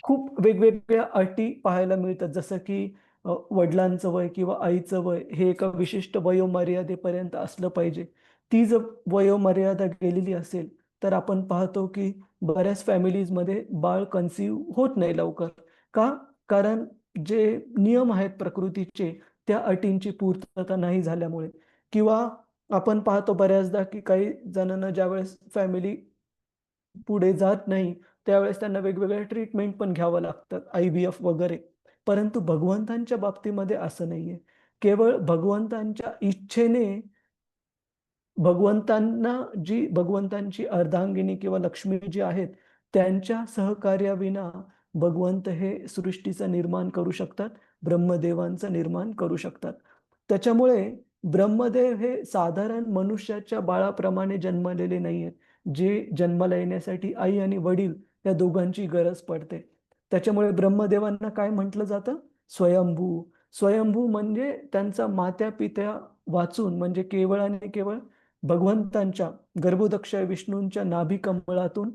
खूप वेगवेगळ्या अटी पाहायला मिळतात. जसं की वडिलांचं वय किंवा आईचं वय हे एका विशिष्ट वयोमर्यादेपर्यंत असलं पाहिजे. ती जर वयोमर्यादा गेलेली असेल, तर आपण पाहतो की बऱ्याच फॅमिलीजमध्ये बाळ कन्सीव्ह होत नाही लवकर. का? कारण जे नियम आहेत प्रकृतीचे, त्या अटींची पूर्तता नाही झाल्यामुळे. किंवा आपण पाहतो बऱ्याचदा की काही जणांना ज्यावेळेस फॅमिली पुढे जात नाही, त्यावेळेस त्यांना वेगवेगळ्या ट्रीटमेंट पण घ्यावं लागतात, IVF वगैरे. परंतु भगवंतांच्या बाबतीमध्ये असं नाहीये. केवळ भगवंतांच्या इच्छेने भगवंतांची अर्धांगिनी किंवा लक्ष्मी जी आहेत, त्यांच्या सहकार्याविना भगवंत हे सृष्टीचं निर्माण करू शकतात, ब्रह्मदेवांचं निर्माण करू शकतात. त्याच्यामुळे ब्रह्मदेव हे साधारण मनुष्याच्या बाळाप्रमाणे जन्मलेले नाहीयेत. जे जन्माला येण्यासाठी आई आणि वडील या दोघांची गरज पडते. त्याच्यामुळे ब्रह्मदेवांना काय म्हटलं जातं? स्वयंभू. स्वयंभू म्हणजे त्यांचा मात्या-पित्या वाचून, म्हणजे केवळ आणि केवळ भगवंतांच्या गर्भोदक्ष विष्णूंच्या नाभी कमळातून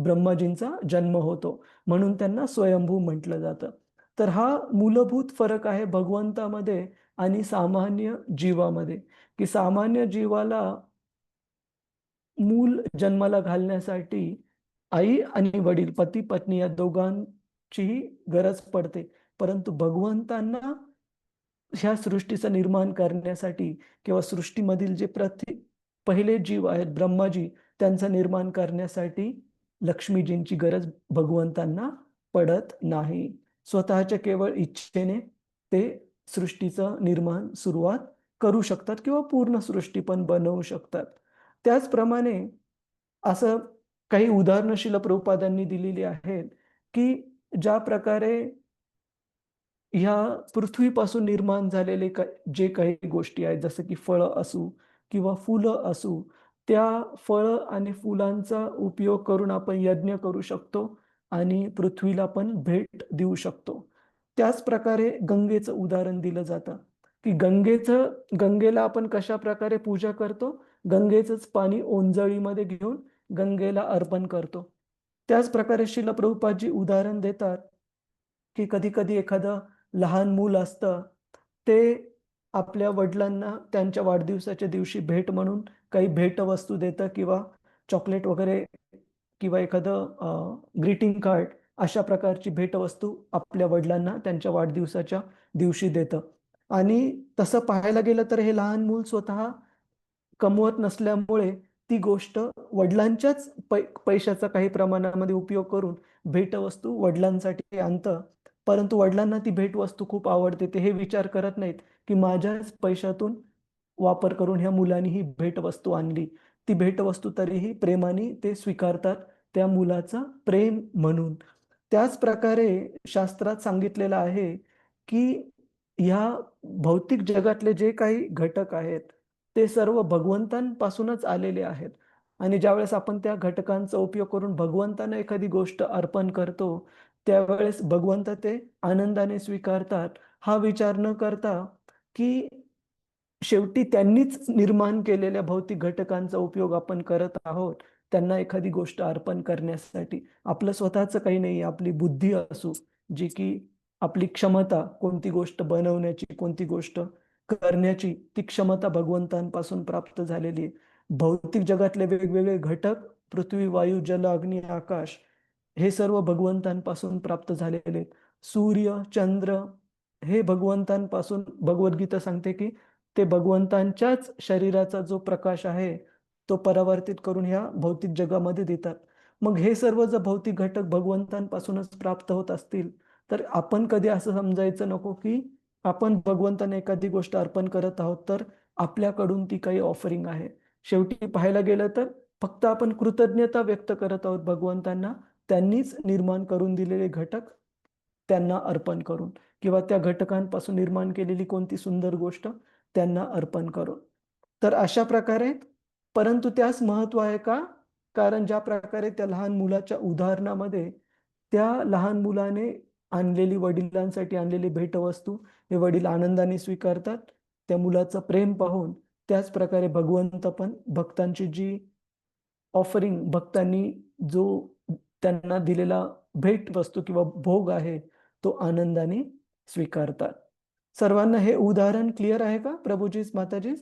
ब्रह्माजींचा जन्म होतो. म्हणून त्यांना स्वयंभू म्हटलं जातं. तर हा मूलभूत फरक आहे भगवंतामध्ये आणि सामान्य जीवामध्ये, की सामान्य जीवाला मूल जन्माला घालण्यासाठी आई आणि वडील, पती-पत्नी या दोघांचीही गरज पडते. परंतु भगवंतांना ह्या सृष्टीचं निर्माण करण्यासाठी किंवा सृष्टीमधील जे पहिले जीव आहेत ब्रह्माजी, त्यांचं निर्माण करण्यासाठी लक्ष्मीजींची गरज भगवंतांना पडत नाही. स्वतःच्या केवळ इच्छेने ते सृष्टीचं निर्माण सुरुवात करू शकतात किंवा पूर्ण सृष्टी पण बनवू शकतात. त्याचप्रमाणे असं काही उदाहरणं श्रील प्रभुपादांनी दिलेली आहेत, की ज्या प्रकारे ह्या पृथ्वीपासून निर्माण झालेले जे काही गोष्टी आहेत, जसं की फळं असू किंवा फुलं असू, त्या फळं आणि फुलांचा उपयोग करून आपण यज्ञ करू शकतो आणि पृथ्वीला पण भेट देऊ शकतो. त्याच प्रकारे गंगेचं उदाहरण दिलं जातं, की गंगेला आपण कशाप्रकारे पूजा करतो? गंगेचंच पाणी ओंजळीमध्ये घेऊन गंगेला अर्पण करतो. त्याच प्रकारे श्रील प्रभुपादजी उदाहरण देतात, की कधी-कधी एखादं लहान मूल असतं, ते आपल्या वडिलांना त्यांच्या वाढदिवसाच्या दिवशी भेट म्हणून काही भेटवस्तू देतं किंवा चॉकलेट वगैरे किंवा एखादं ग्रीटिंग कार्ड अशा प्रकारची भेटवस्तू आपल्या वडिलांना त्यांच्या वाढदिवसाच्या दिवशी देतं. आणि तसं पाहायला गेलं तर हे लहान मूल स्वतः कमवत नसल्यामुळे ती गोष्ट वडिलांच्याच पैशाचा काही प्रमाणामध्ये उपयोग करून भेटवस्तू वडिलांसाठी आणतं. परंतु वडिलांना ती भेटवस्तू खूप आवडते. ते हे विचार करत नाहीत, की माझ्याच पैशातून वापर करून ह्या मुलाने ही भेटवस्तू आणली. ती भेटवस्तू तरीही प्रेमाने ते स्वीकारतात, त्या मुलाचं प्रेम म्हणून. त्याच प्रकारे शास्त्रात सांगितलेलं आहे, की ह्या भौतिक जगातले जे काही घटक आहेत ते सर्व भगवंतांपासूनच आलेले आहेत. आणि ज्यावेळेस आपण त्या घटकांचा उपयोग करून भगवंतांना एखादी गोष्ट अर्पण करतो, त्यावेळेस भगवंत ते आनंदाने स्वीकारतात. हा विचार न करता की शेवटी त्यांनीच निर्माण केलेल्या भौतिक घटकांचा उपयोग आपण करत आहोत त्यांना एखादी गोष्ट अर्पण करण्यासाठी. आपलं स्वतःचं काही नाही, आपली बुद्धी असू, जी की आपली क्षमता, कोणती गोष्ट बनवण्याची, कोणती गोष्ट करण्याची, ती क्षमता भगवंतांपासून प्राप्त झालेली आहे. भौतिक जगातले वेगवेगळे घटक, पृथ्वी, वायू, जल, अग्नी, आकाश, हे सर्व भगवंतांपासून प्राप्त झालेले आहेत. सूर्य, चंद्र हे भगवंतांपासून, भगवद्गीता सांगते की ते भगवंतांच्याच शरीराचा जो प्रकाश आहे तो परावर्तित करून ह्या भौतिक जगामध्ये देतात. मग हे सर्व जर भौतिक घटक भगवंतांपासूनच प्राप्त होत असतील तर आपण कधी असं समजायचं नको की आपण भगवंतांना एखादी गोष्ट अर्पण करत आहोत तर आपल्याकडून ती काही ऑफरिंग आहे. शेवटी पाहायला गेलं तर फक्त आपण कृतज्ञता व्यक्त करत आहोत भगवंतांना, त्यांनीच निर्माण करून दिलेले घटक त्यांना अर्पण करून, किंवा त्या घटकांपासून निर्माण केलेली कोणती सुंदर गोष्ट त्यांना अर्पण करून. तर अशा प्रकारे, परंतु त्यास महत्व आहे का? कारण ज्या प्रकारे त्या लहान मुलाच्या उदाहरणामध्ये त्या लहान मुलाने आणलेली, वडिलांसाठी आणलेली भेटवस्तू हे वडील आनंदाने स्वीकारतात त्या मुलाचं प्रेम पाहून, त्याच प्रकारे भगवंत पण भक्तांची जी ऑफरिंग, भक्तांनी जो त्यांना दिलेला भेट वस्तू किंवा भोग आहे तो आनंदाने स्वीकारतात. सर्वांना हे उदाहरण क्लिअर आहे का प्रभूजीस, माताजीस?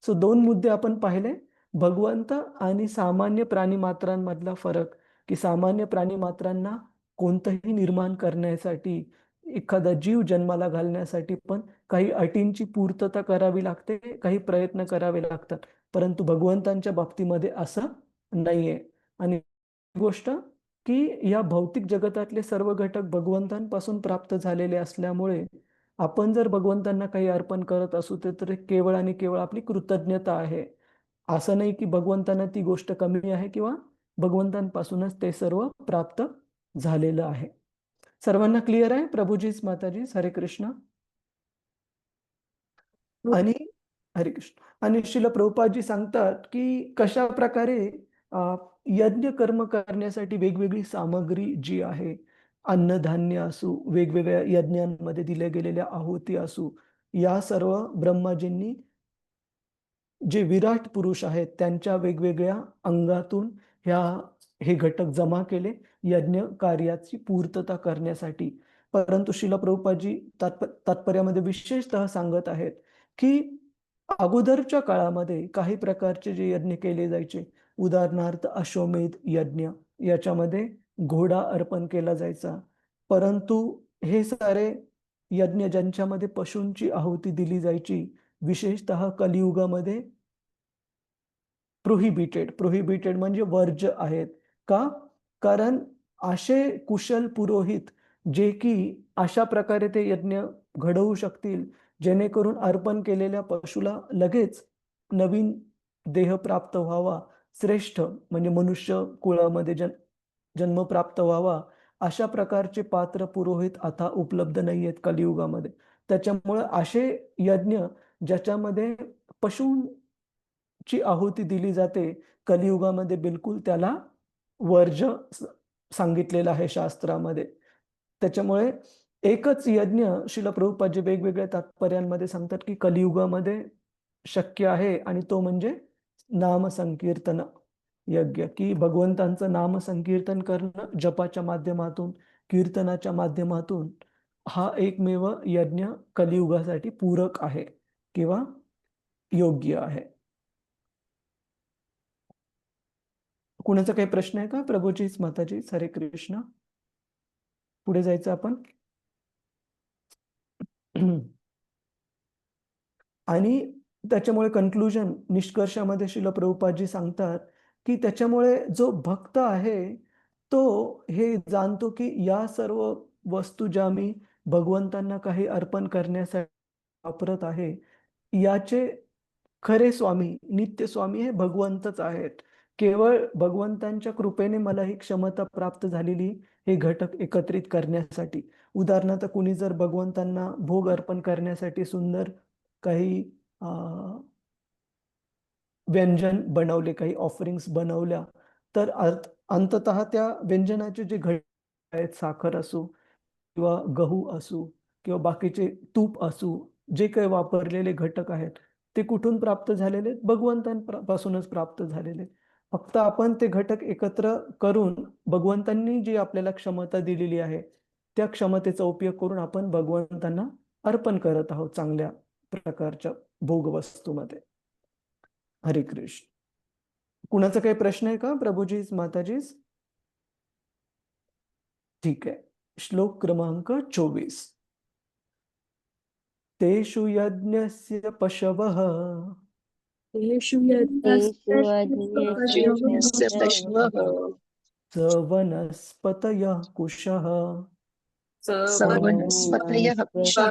सो 2 मुद्दे आपण पाहिले, भगवंत आणि सामान्य प्राणी मात्रांमधला फरक, की सामान्य प्राणी मात्रांना कोणतंही निर्माण करण्यासाठी, एखादा जीव जन्माला घालण्यासाठी पण काही अटींची पूर्तता करावी लागते, काही प्रयत्न करावे लागतात. परंतु भगवंतांच्या बाबतीमध्ये असं नाहीये. आणि गोष्ट की या भौतिक जगतातले सर्व घटक भगवंतांपासून प्राप्त झालेले असल्यामुळे आपण जर भगवंतांना काही अर्पण करत असू तर केवळ आणि केवळ आपली कृतज्ञता आहे. असं नाही की भगवंतांना ती गोष्ट कमी आहे किंवा भगवंतांपासूनच ते सर्व प्राप्त झालेलं आहे. सर्वांना क्लिअर आहे प्रभूजीस, माताजीस? हरे कृष्ण. आणि हरे कृष्ण. आणि श्रील प्रभुपादजी सांगतात की कशा प्रकारे यज्ञ कर्म करण्यासाठी वेगवेगळी सामग्री जी आहे, अन्नधान्य असू, वेगवेगळ्या यज्ञांमध्ये दिल्या गेलेल्या आहुती असू, या सर्व ब्रह्माजींनी जे विराट पुरुष आहेत त्यांच्या वेगवेगळ्या अंगातून हे घटक जमा केले यज्ञ कार्याची पूर्तता करण्यासाठी. परंतु श्रील प्रभुपादजी तात्पर्यामध्ये विशेषतः सांगत आहेत की अगोदरच्या काळामध्ये काही प्रकारचे जे यज्ञ केले जायचे, उदाहरणार्थ अश्वमेध यज्ञ, याच्यामध्ये घोडा अर्पण केला जायचा. परंतु हे सारे यज्ञ ज्यांच्यामध्ये पशूंची आहुती दिली जायची, विशेषतः कलियुगामध्ये प्रोहिबिटेड म्हणजे वर्ज्य आहेत. का? कारण असे कुशल पुरोहित जे की अशा प्रकारे ते यज्ञ घडवू शकतील जेणेकरून अर्पण केलेल्या पशुला लगेच नवीन देह प्राप्त व्हावा, श्रेष्ठ म्हणजे मनुष्य कुळामध्ये जन्म प्राप्त व्हावा, अशा प्रकारचे पात्र पुरोहित आता उपलब्ध नाही आहेत कलियुगामध्ये. त्याच्यामुळे असे यज्ञ ज्याच्यामध्ये पशूंची आहुती दिली जाते, कलियुगामध्ये बिलकुल त्याला वर्ज्य सांगितलेलं आहे शास्त्रामध्ये. त्याच्यामुळे एकच यज्ञ श्रील प्रभुपादजी वेगवेगळ्या तात्पर्यांमध्ये सांगतात की कलियुगामध्ये शक्य आहे, आणि तो म्हणजे नाम संकीर्तन यज्ञ, की भगवंतांचं नाम संकीर्तन करणं जपाच्या माध्यमातून, कीर्तनाच्या माध्यमातून, हा एकमेव यज्ञ कलियुगासाठी पूरक आहे किंवा योग्य आहे. कुणाचा काही प्रश्न आहे का प्रभूजीच, माताजीच? हरे कृष्ण. पुढे जायचं आपण. आणि त्याच्यामुळे कन्क्लुजन, निष्कर्षामध्ये श्रील प्रभुपादजी सांगतात की त्याच्यामुळे जो भक्त आहे तो हे जाणतो की या सर्व वस्तू ज्या मी भगवंतांना काही अर्पण करण्यासाठी वापरत आहे, याचे खरे स्वामी, नित्य स्वामी हे भगवंतच आहेत. केवळ भगवंतांच्या कृपेने मला ही क्षमता प्राप्त झालेली हे घटक एकत्रित करण्यासाठी. उदाहरणार्थ कुणी जर भगवंतांना भोग अर्पण करण्यासाठी सुंदर काही व्यंजन बनवले, काही ऑफरिंग्स बनवल्या, तर अंततः त्या व्यंजनाचे जे घटक आहेत, साखर असो किंवा गहू असो किंवा बाकीचे तूप असो, जे काही वापरलेले घटक आहेत ते कुठून प्राप्त झालेले आहेत? भगवंतांपासूनच प्राप्त झालेले. फक्त आपण ते घटक एकत्र करून भगवंतांनी जी आपल्याला क्षमता दिलेली आहे त्या क्षमतेचा उपयोग करून आपण भगवंतांना अर्पण करत आहोत चांगल्या प्रकारच्या भोगवस्तूमध्ये. हरे कृष्ण. कुणाचा काही प्रश्न आहे का प्रभूजीस, माताजीस? ठीक आहे. श्लोक क्रमांक 24. तेषु यज्ञस्य पशवः तेषु यज्ञस्य पशवः स वनस्पतयः कुशः सवनस्पतयः कुशः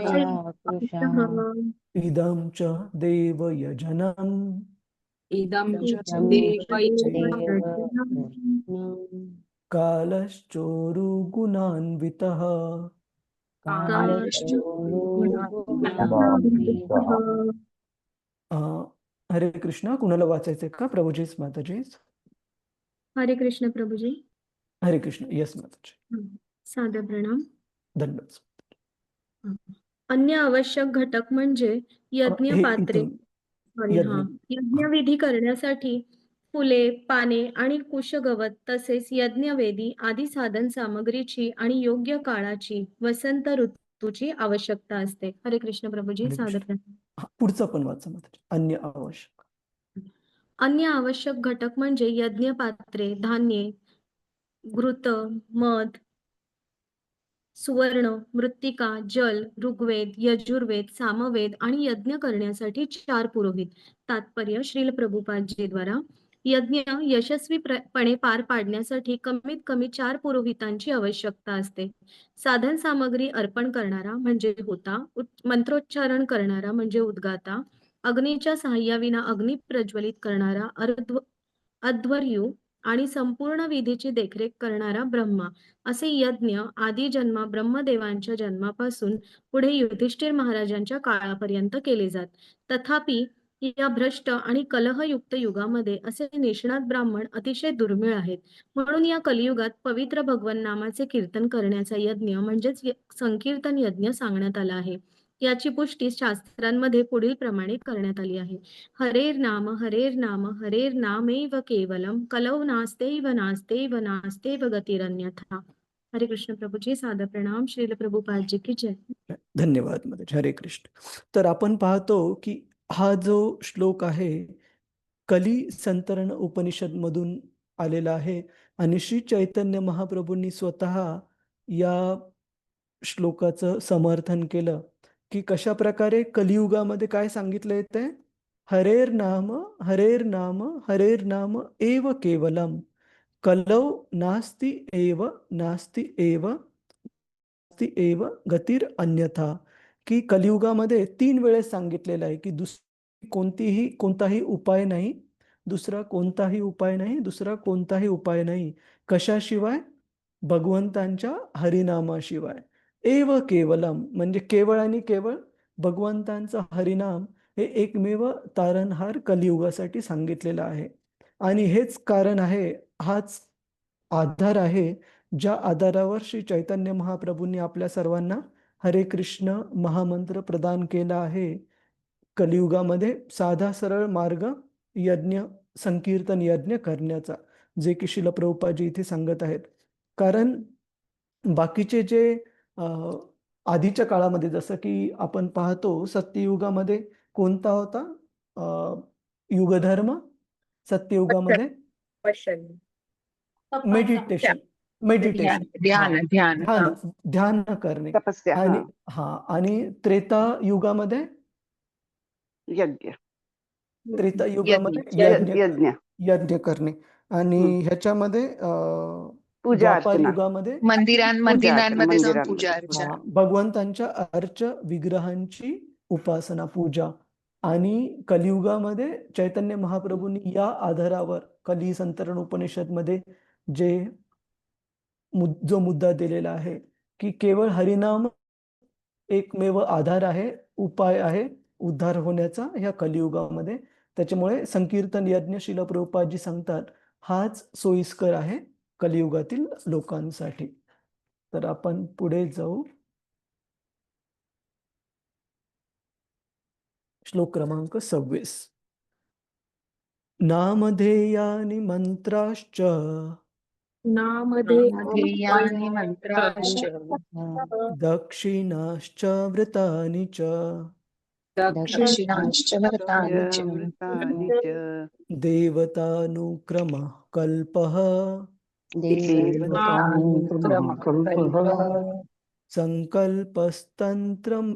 इदं च देवयजनम् इदं च देवयजनम् कालश्चोरुगुणान्वितः हरे कृष्ण. कुणाला वाचायचंय का प्रभूजीस, माताजीस? हरे कृष्ण प्रभुजी. हरे कृष्ण. यस माताजी. सादर प्रणाम. धन्यवाद. अन्य आवश्यक घटक म्हणजे यज्ञ पात्रे, यज्ञविधी करण्यासाठी फुले, पाने आणि कुशगवत तसेच यज्ञवेदी आदी साधन सामग्रीची आणि योग्य काळाची, वसंत ऋतूची आवश्यकता असते. हरे कृष्ण प्रभुजी. हरे सादर कृष्ण. प्रणाम. पुढचा पण वाचा माताजी. अन्य आवश्यक. अन्य आवश्यक घटक म्हणजे यज्ञ पात्रे, धान्ये, घृत, मध, सुवर्ण, मृत्तिका, जल, ऋग्वेद, यजुर्वेद, सामवेद आणि यज्ञ करण्यासाठी 4 पुरोहित. तात्पर्य श्रील प्रभुपादजी द्वारा यज्ञ यशस्वीपणे पार पाडण्यासाठी कमीत कमी 4 पुरोहितांची आवश्यकता असते. साधन सामग्री अर्पण करणारा म्हणजे होता, मंत्रोच्चारण करणारा म्हणजे उद्गाता, अग्नीच्या सहाय्याविना अग्नी प्रज्वलित करणारा अध्वर्यू आणि संपूर्ण विधीची देखरेख करणारा ब्रह्मा, असे यज्ञ आदी जन्म ब्रह्मदेवांच्या जन्मापासून पुढे युधिष्ठिर महाराजांच्या काळापर्यंत केले जात. तथापि या भ्रष्ट आणि कलहयुक्त युगामध्ये असे निष्णात ब्राह्मण अतिशय दुर्मिळ आहेत. म्हणून या कलियुगात पवित्र भगवान नामाचे कीर्तन करण्याचा यज्ञ म्हणजेच संकीर्तन यज्ञ सांगण्यात आला आहे. याची पुष्टी शास्त्रांमध्ये पुढील प्रमाणे करण्यात आली आहे. हरेर नाम हरेर नामैव केवलम कलौ नास्तेव नास्तेव नास्तेव गतिरन्यथा. हरे कृष्ण प्रभुजी. सादर प्रणाम. श्रील प्रभुपादजी की जय. धन्यवाद माताजी. हरे कृष्ण. तर आपण पाहतो की हा जो श्लोक आहे कली संतरण उपनिषद मधून आलेला आहे आणि श्री चैतन्य महाप्रभूंनी स्वतः या श्लोकाचं समर्थन केलं की कशा प्रकारे कलियुगामध्ये काय सांगितलं येतंय? हरेर नाम एव केवलम कलौ नास्ति एव गतिर अन्यथा. की कलियुगामध्ये 3 वेळेस सांगितलेलं आहे की कोणताही उपाय नाही, दुसरा कोणताही उपाय नाही. कशाशिवाय? भगवंतांच्या हरिनामाशिवाय. एव केवलम म्हणजे केवळ आणि केवळ भगवंतांचं हरिनाम हे एकमेव तारणहार कलियुगासाठी सांगितलेलं आहे. आणि हेच कारण आहे, हाच आधार आहे ज्या आधारावर श्री चैतन्य महाप्रभूंनी आपल्या सर्वांना हरे कृष्ण महामंत्र प्रदान केला आहे. कलियुगामध्ये साधा सरळ मार्ग संकीर्तन यज्ञ करण्याचा, जे की श्रील प्रभुपादजी इथे सांगत आहेत. कारण बाकीचे जे आधीच्या काळामध्ये जसं की आपण पाहतो सत्ययुगामध्ये कोणता होता युगधर्म? सत्ययुगामध्ये मेडिटेशन ध्यान करणे. तपस्या. आणि त्रेता युगामध्ये यज्ञ करणे. आणि ह्याच्यामध्ये द्वापार युगामध्ये मंदिरांमध्ये जाऊन पूजा अर्चा, भगवंतांच्या अर्च विग्रहांची उपासना पूजा. आणि कलियुगामध्ये चैतन्य महाप्रभूंनी या आधारावर कली संतरण उपनिषद मध्ये जो मुद्दा दिलेला आहे की केवळ हरिनाम एकमेव आधार आहे, उपाय आहे उद्धार होण्याचा ह्या कलियुगामध्ये. त्याच्यामुळे संकीर्तन यज्ञ श्रील प्रभुपादजी सांगतात हाच सोयीस्कर आहे कलियुगातील लोकांसाठी. तर आपण पुढे जाऊ. श्लोक क्रमांक 26. नामधेयानि मंत्राश्च नामधेयानि मंत्राश्च दक्षिणाश्च व्रतानि च दक्षिणाश्च व्रतानि च वृतानि च देवतानुक्रमः कल्पः देवतानुक्रमः संकल्पस्तंत्रम्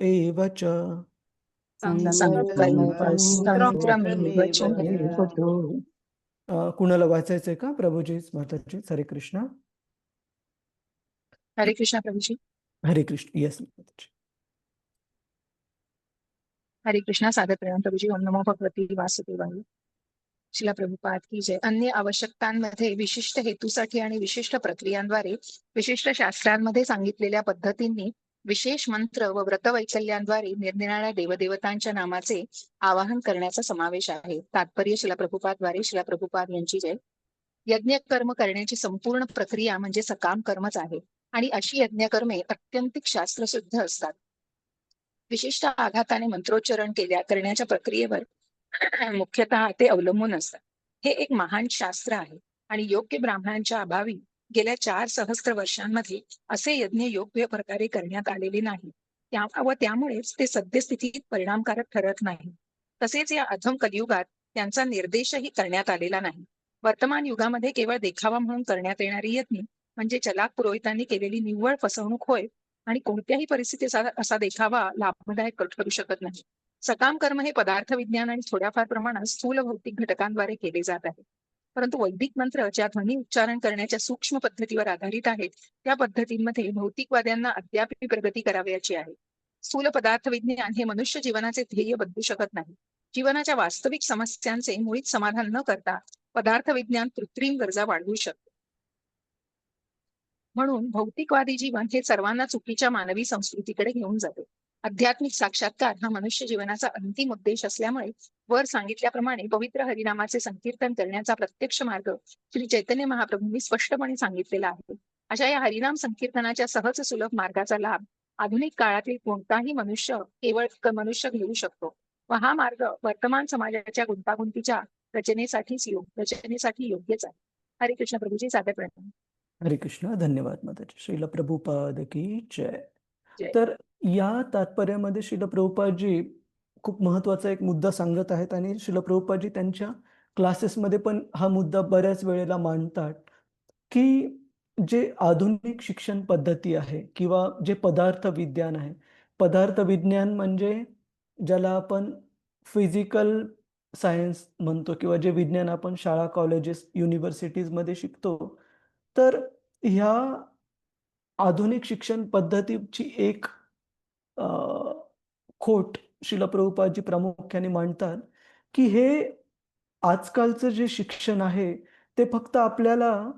एव च संकल्पस्तंत्रमेव च कुणाला वाचायचंय का? प्रभूजी माताजी. हरे कृष्ण. हरे कृष्ण प्रभुजी. हरे कृष्ण. यस माताजी. हरे कृष्णा. सादर प्रणाम प्रभुजी. ओम नमो भगवती वासुदेवाय. श्रील प्रभुपाद की जय. अन्य आवश्यकतांमध्ये विशिष्ट हेतूसाठी आणि विशिष्ट प्रक्रियांद्वारे विशिष्ट शास्त्रांमध्ये सांगितलेल्या पद्धतींनी विशेष मंत्र व व्रतवैकल्यांद्वारे निरनिराळ्या देवदेवतांच्या नामाचे आवाहन करण्याचा समावेश आहे. तात्पर्य श्रील प्रभुपादद्वारे श्रील प्रभुपाद यांची जय. यज्ञ कर्म करण्याची संपूर्ण प्रक्रिया म्हणजे सकाम कर्मच आहे आणि अशी यज्ञकर्मे अत्यंतिक शास्त्रशुद्ध असतात. विशिष्ट आघाताने मंत्रोच्चारण करण्याच्या प्रक्रियेवर मुख्यतः ते अवलंबून असतात. हे एक महान शास्त्र आहे आणि योग्य ब्राह्मणांच्या अभावी गेल्या 4 सहस्त्र वर्षांमध्ये असे यज्ञ योग्य प्रकारे करण्यात आलेले नाही व त्यामुळेच ते सद्यस्थितीत परिणामकारक ठरत नाही. तसेच या अधम कलियुगात त्यांचा निर्देशही करण्यात आलेला नाही. वर्तमान युगामध्ये केवळ देखावा म्हणून करण्यात येणारी यज्ञ म्हणजे चलाक पुरोहितांनी केलेली निव्वळ फसवणूक होय आणि कोणत्याही परिस्थितीत असा देखावा लाभदायक ठरू शकत नाही. सकाम कर्म हे पदार्थ विज्ञान आणि थोड्याफार प्रमाणात स्थूल भौतिक घटकांद्वारे केले जात आहे. परंतु वैदिक मंत्र ज्या ध्वनी उच्चारण करण्याच्या सूक्ष्म पद्धतीवर आधारित आहेत त्या पद्धतींमध्ये भौतिकवाद्यांना अद्याप प्रगती करावयाची आहे. स्थूल पदार्थ विज्ञान हे मनुष्य जीवनाचे ध्येय बदलू शकत नाही. जीवनाच्या वास्तविक समस्यांचे मुळीच समाधान न करता पदार्थ विज्ञान कृत्रिम गरजा वाढवू शकते. म्हणून भौतिकवादी जीवन हे सर्वांना चुकीच्या मानवी संस्कृतीकडे घेऊन जाते. आध्यात्मिक साक्षात्कार हा मनुष्य जीवनाचा अंतिम उद्देश असल्यामुळे वर सांगितल्याप्रमाणे पवित्र हरिनामाचे संकीर्तन करण्याचा प्रत्यक्ष मार्ग श्री चैतन्य महाप्रभूंनी स्पष्टपणे सांगितलेला आहे. अशा या हरिनाम संकीर्तनाच्या सहज सुलभ मार्गाचा लाभ आधुनिक काळातील कोणताही केवळ मनुष्य घेऊ शकतो व हा मार्ग वर्तमान समाजाच्या गुंतागुंतीच्या रचनेसाठी योग्यच आहे. हरे कृष्ण प्रभूजी. सादर प्रणाम. हरे कृष्ण. धन्यवाद माताजी. श्रील प्रभुपाद की जय. जय. तर या तात्पर्यामध्ये श्रील प्रभुपादजी खूप महत्वाचा एक मुद्दा सांगत आहेत आणि श्रील प्रभुपादजी त्यांच्या क्लासेसमध्ये पण हा मुद्दा बऱ्याच वेळेला मांडतात की जे आधुनिक शिक्षण पद्धती आहे किंवा जे पदार्थ विज्ञान आहे, पदार्थ विज्ञान म्हणजे ज्याला आपण फिजिकल सायन्स म्हणतो किंवा जे विज्ञान आपण शाळा, कॉलेजेस, युनिव्हर्सिटीजमध्ये शिकतो, तर ह्या आधुनिक शिक्षण पद्धतीची एक खोट श्रील प्रभुपादजी प्रामुख्याने मांडतात की हे आजकालचं जे शिक्षण आहे ते फक्त आपल्याला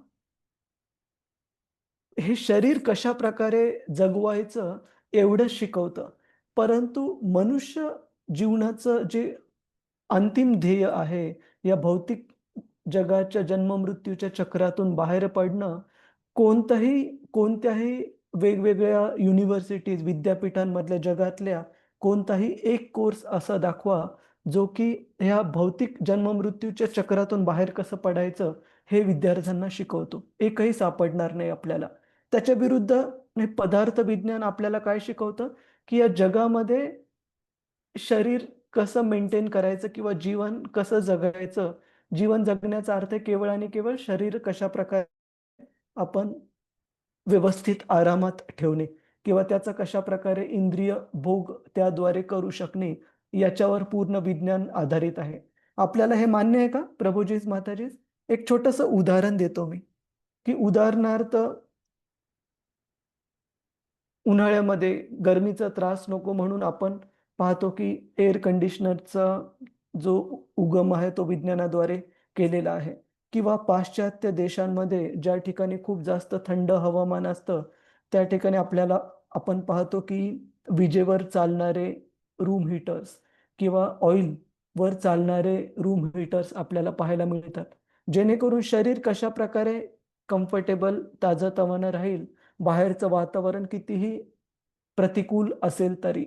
हे शरीर कशा प्रकारे जगवायचं एवढंच शिकवतं, परंतु मनुष्य जीवनाचं जे अंतिम ध्येय आहे या भौतिक जगाच्या जन्म-मृत्यूच्या चक्रातून बाहेर पडणं, कोणत्याही वेगवेगळ्या युनिव्हर्सिटीज, विद्यापीठांमधल्या जगातल्या कोणताही एक कोर्स असा दाखवा जो की ह्या भौतिक जन्म-मृत्यूच्या चक्रातून बाहेर कसं पडायचं हे विद्यार्थ्यांना शिकवतो. एकही सापडणार नाही आपल्याला. त्याच्या विरुद्ध हे पदार्थ विज्ञान आपल्याला काय शिकवतं की या जगामध्ये शरीर कसं मेंटेन करायचं किंवा जीवन कसं जगायचं. जीवन जगण्याचा अर्थ केवळ आणि केवळ शरीर कशा प्रकारे आपण व्यवस्थित आरामात ठेवणे किंवा त्याचा कशा प्रकारे इंद्रिय भोग त्याद्वारे करू शकणे याच्यावर पूर्ण विज्ञान आधारित आहे. आपल्याला हे मान्य आहे का प्रभूजीज माताजीज? एक छोटंसं उदाहरण देतो मी की उदाहरणार्थ उन्हाळ्यामध्ये गरमीचा त्रास नको म्हणून आपण पाहतो की एअर कंडिशनरचा जो उगम आहे तो विज्ञानाद्वारे केलेला आहे. किंवा पाश्चात्य देशांमध्ये ज्या ठिकाणी खूप जास्त थंड हवामान असतं त्या ठिकाणी आपण पाहतो की विजेवर चालणारे रूम हीटर्स किंवा ऑइल वर चालणारे रूम हीटर्स आपल्याला पाहायला मिळतात, जेणेकरून शरीर कशा प्रकारे कम्फर्टेबल ताजतवानं राहील बाहेरचं वातावरण कितीही प्रतिकूल असेल तरी.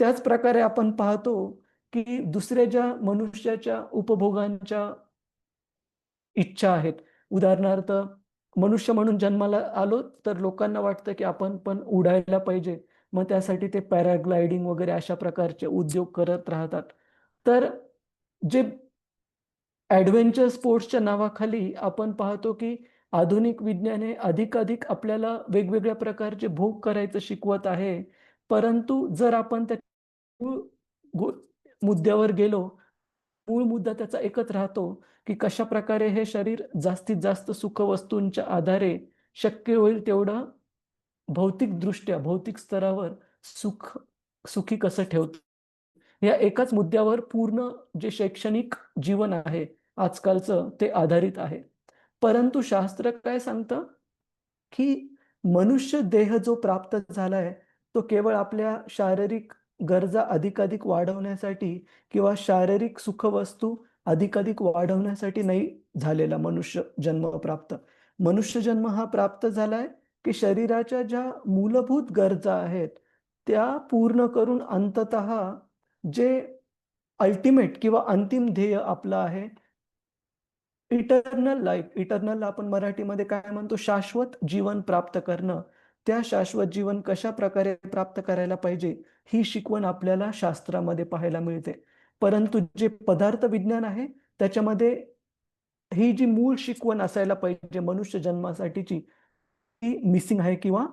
त्याच प्रकारे आपण पाहतो की दुसऱ्या ज्या मनुष्याच्या उपभोगांच्या इच्छा आहेत, उदाहरणार्थ मनुष्य म्हणून जन्माला आलो तर लोकांना वाटतं की आपण पण उडायला पाहिजे, मग त्यासाठी ते पॅराग्लायडिंग वगैरे अशा प्रकारचे उद्योग करत राहतात. तर जे ॲडव्हेंचर स्पोर्ट्सच्या नावाखाली आपण पाहतो की आधुनिक विज्ञान हे अधिकाधिक आपल्याला वेगवेगळ्या प्रकारचे भोग करायचं शिकवत आहे, परंतु जर आपण त्या मूळ मुद्द्यावर गेलो, मूळ मुद्दा त्याचा एकच राहतो की कशा प्रकारे हे शरीर जास्तीत जास्त सुखवस्तूंच्या आधारे शक्य होईल तेवढं भौतिकदृष्ट्या भौतिक स्तरावर सुखी कसं ठेवतं, या एकाच मुद्द्यावर पूर्ण जे शैक्षणिक जीवन आहे आजकालचं ते आधारित आहे. परंतु शास्त्र काय सांगतं की मनुष्य देह जो प्राप्त झालाय तो केवळ आपल्या शारीरिक गरजा अधिकाधिक वाढवण्यासाठी किंवा शारीरिक सुखवस्तू अधिकाधिक वाढवण्यासाठी नाही झालेला मनुष्य जन्म प्राप्त. मनुष्य जन्म हा प्राप्त झालाय की शरीराच्या ज्या मूलभूत गरजा आहेत त्या पूर्ण करून अंततः जे अल्टिमेट किंवा अंतिम ध्येय आपलं आहे इटर्नल लाईफ, इटर्नल आपण मराठीमध्ये काय म्हणतो, शाश्वत जीवन प्राप्त करणं, त्या शाश्वत जीवन कशा प्रकारे प्राप्त करायला पाहिजे ही शिकवण आपल्याला शास्त्रामध्ये पाहायला मिळते. परंतु जे पदार्थ विज्ञान आहे त्याच्यामध्ये ही जी मूळ शिकवण असायला पाहिजे मनुष्य जन्मासाठीची ती मिसिंग आहे किंवा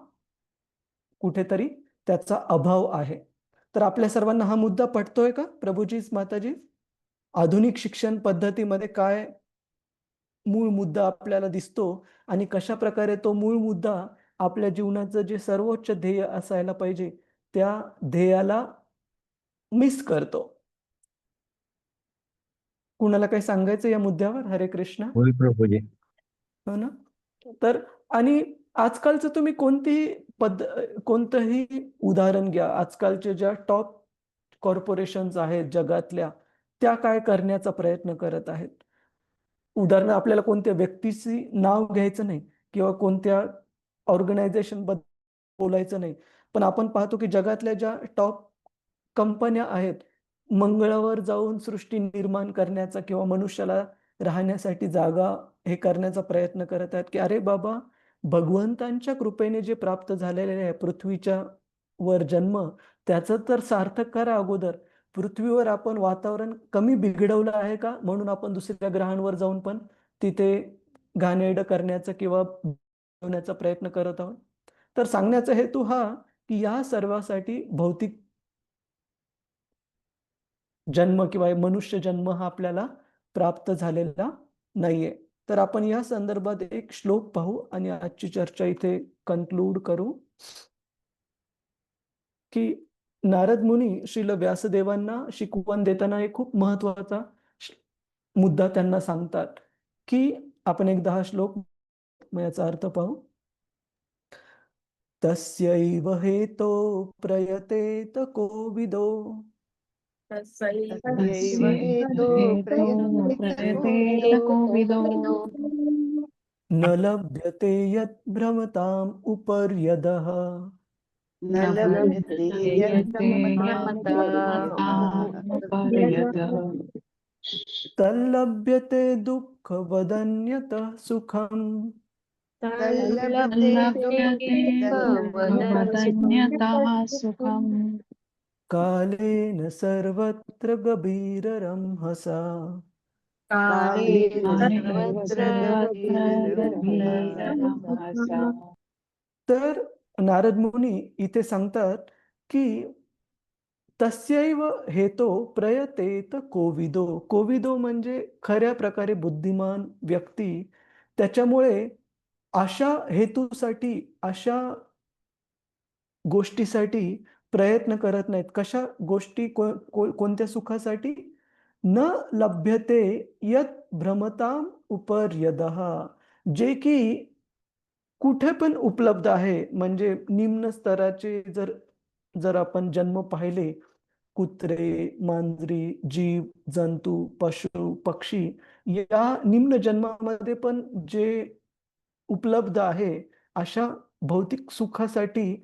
कुठेतरी त्याचा अभाव आहे. तर आपल्या सर्वांना हा मुद्दा पटतोय का प्रभूजी, माताजी? आधुनिक शिक्षण पद्धतीमध्ये काय मूळ मुद्दा आपल्याला दिसतो आणि कशा प्रकारे तो मूळ मुद्दा आपल्या जीवनाचं जे सर्वोच्च ध्येय असायला पाहिजे त्या ध्येयाला मिस करतो. कुणाला काही सांगायचं या मुद्द्यावर? हरे कृष्ण. होय प्रभूजी. हो ना. तर आणि आजकालचं तुम्ही कोणतंही उदाहरण घ्या, आजकालच्या ज्या टॉप कॉर्पोरेशन्स आहेत जगातल्या त्या काय करण्याचा प्रयत्न करत आहेत. उदाहरण आपल्याला कोणत्या व्यक्तीची नाव घ्यायचं नाही किंवा कोणत्या ऑर्गनायझेशन बद्दल बोलायचं नाही, पण आपण पाहतो की जगातल्या ज्या टॉप कंपन्या आहेत मंगळावर जाऊन सृष्टी निर्माण करण्याचा किंवा मनुष्याला राहण्यासाठी जागा हे करण्याचा प्रयत्न करत आहेत की अरे बाबा, भगवंतांच्या कृपेने जे प्राप्त झालेले आहे पृथ्वीच्या वर जन्म, त्याचं तर सार्थक करा अगोदर. पृथ्वीवर आपण वातावरण कमी बिघडवलं आहे का म्हणून आपण दुसऱ्या ग्रहांवर जाऊन पण तिथे घाणेरडं करण्याचा किंवा बनवण्याचा प्रयत्न करत आहोत. तर सांगण्याचा हेतू हा की या सर्वासाठी भौतिक जन्म किंवा मनुष्य जन्म हा आपल्याला प्राप्त झालेला नाहीये. तर आपण या संदर्भात एक श्लोक पाहू आणि आजची चर्चा इथे कन्क्लूड करू की नारद मुनी श्रील व्यासदेवांना शिकवण देताना एक खूप महत्वाचा मुद्दा त्यांना सांगतात की आपण एकदा हा श्लोक याचा अर्थ पाहू. तस्यैव हेतो प्रयतेत कोविदो तस्यैव हेतो प्रयतेत कोविदो न लभ्यते यत् भ्रमताम् उपर्यदः न लभ्यते तल्लभ्यते दुःखवदन्यतः सुखम् कालेन सर्वत्र गभीररंहसा. तर नारद मुनी इथे सांगतात की तस्यैव हेतो प्रयतेत कोविदो. कोविदो म्हणजे खऱ्या प्रकारे बुद्धिमान व्यक्ती. त्याच्यामुळे अशा हेतूसाठी अशा गोष्टीसाठी प्रयत्न करत नाहीत. कशा गोष्टी कोणत्या सुखासाठी? न लभ्यते यत् भ्रमताम उपर्यदः, जे की कुठे पण उपलब्ध आहे. म्हणजे निम्न स्तराचे जर जर आपण जन्म पाहिले, कुत्रे, मांजरी, जीव, जंतू, पशु, पक्षी या निम्न जन्मामध्ये पण जे उपलब्ध आहे, अशा भौतिक सुखासाठी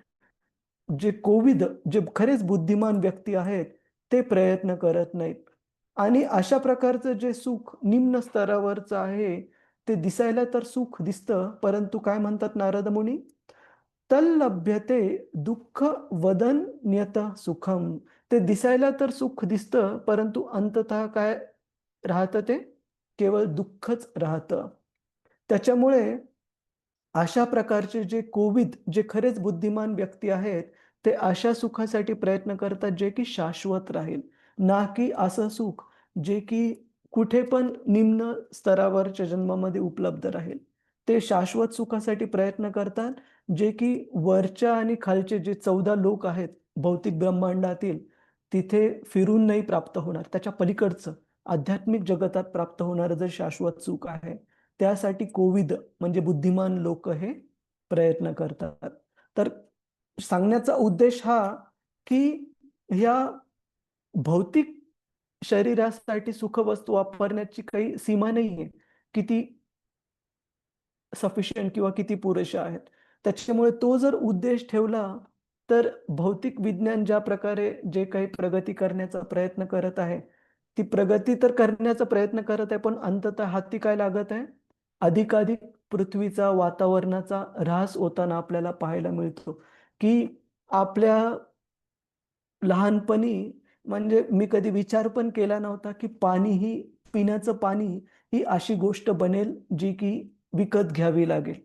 जे कोविद, जे खरेच बुद्धिमान व्यक्ती आहेत, ते प्रयत्न करत नाहीत. आणि अशा प्रकारचं जे सुख निम्न स्तरावरचं आहे, ते दिसायला तर सुख दिसतं, परंतु काय म्हणतात नारद मुनी? तल्लभ्यते दुःख वदन्यत सुखम. ते दिसायला तर सुख दिसतं, परंतु अंततः काय राहतं ते? केवळ दुःखच राहतं. त्याच्यामुळे अशा प्रकारचे जे कोविद, जे खरेच बुद्धिमान व्यक्ती आहेत, ते अशा सुखासाठी प्रयत्न करतात जे की शाश्वत राहील, ना की असं सुख जे की कुठे पण निम्न स्तरावरच्या जन्मामध्ये उपलब्ध राहील. ते शाश्वत सुखासाठी प्रयत्न करतात, जे की वरच्या आणि खालचे जे 14 लोक आहेत भौतिक ब्रह्मांडातील, तिथे फिरून नाही प्राप्त होणार. त्याच्या पलीकडचं आध्यात्मिक जगतात प्राप्त होणारं जर शाश्वत सुख आहे, त्यासाठी कोविद म्हणजे बुद्धिमान लोक हे प्रयत्न करतात. तर सांगण्याचा उद्देश हा की ह्या भौतिक शरीरासाठी सुखवस्तू वापरण्याची काही सीमा नाहीये, किती सफिशियंट किंवा किती पुरेशा आहेत. त्याच्यामुळे तो जर उद्देश ठेवला, तर भौतिक विज्ञान ज्या प्रकारे जे काही प्रगती करण्याचा प्रयत्न करत आहे, ती प्रगती तर करण्याचा प्रयत्न करत आहे, पण अंततः हाती काय लागत आहे? अधिकाधिक पृथ्वीचा, वातावरणाचा ऱ्हास होताना आपल्याला पाहायला मिळतो, की आपल्या लहानपणी म्हणजे मी कधी विचार पण केला नव्हता, की पिण्याचं पाणी ही अशी गोष्ट बनेल, जी की विकत घ्यावी लागेल.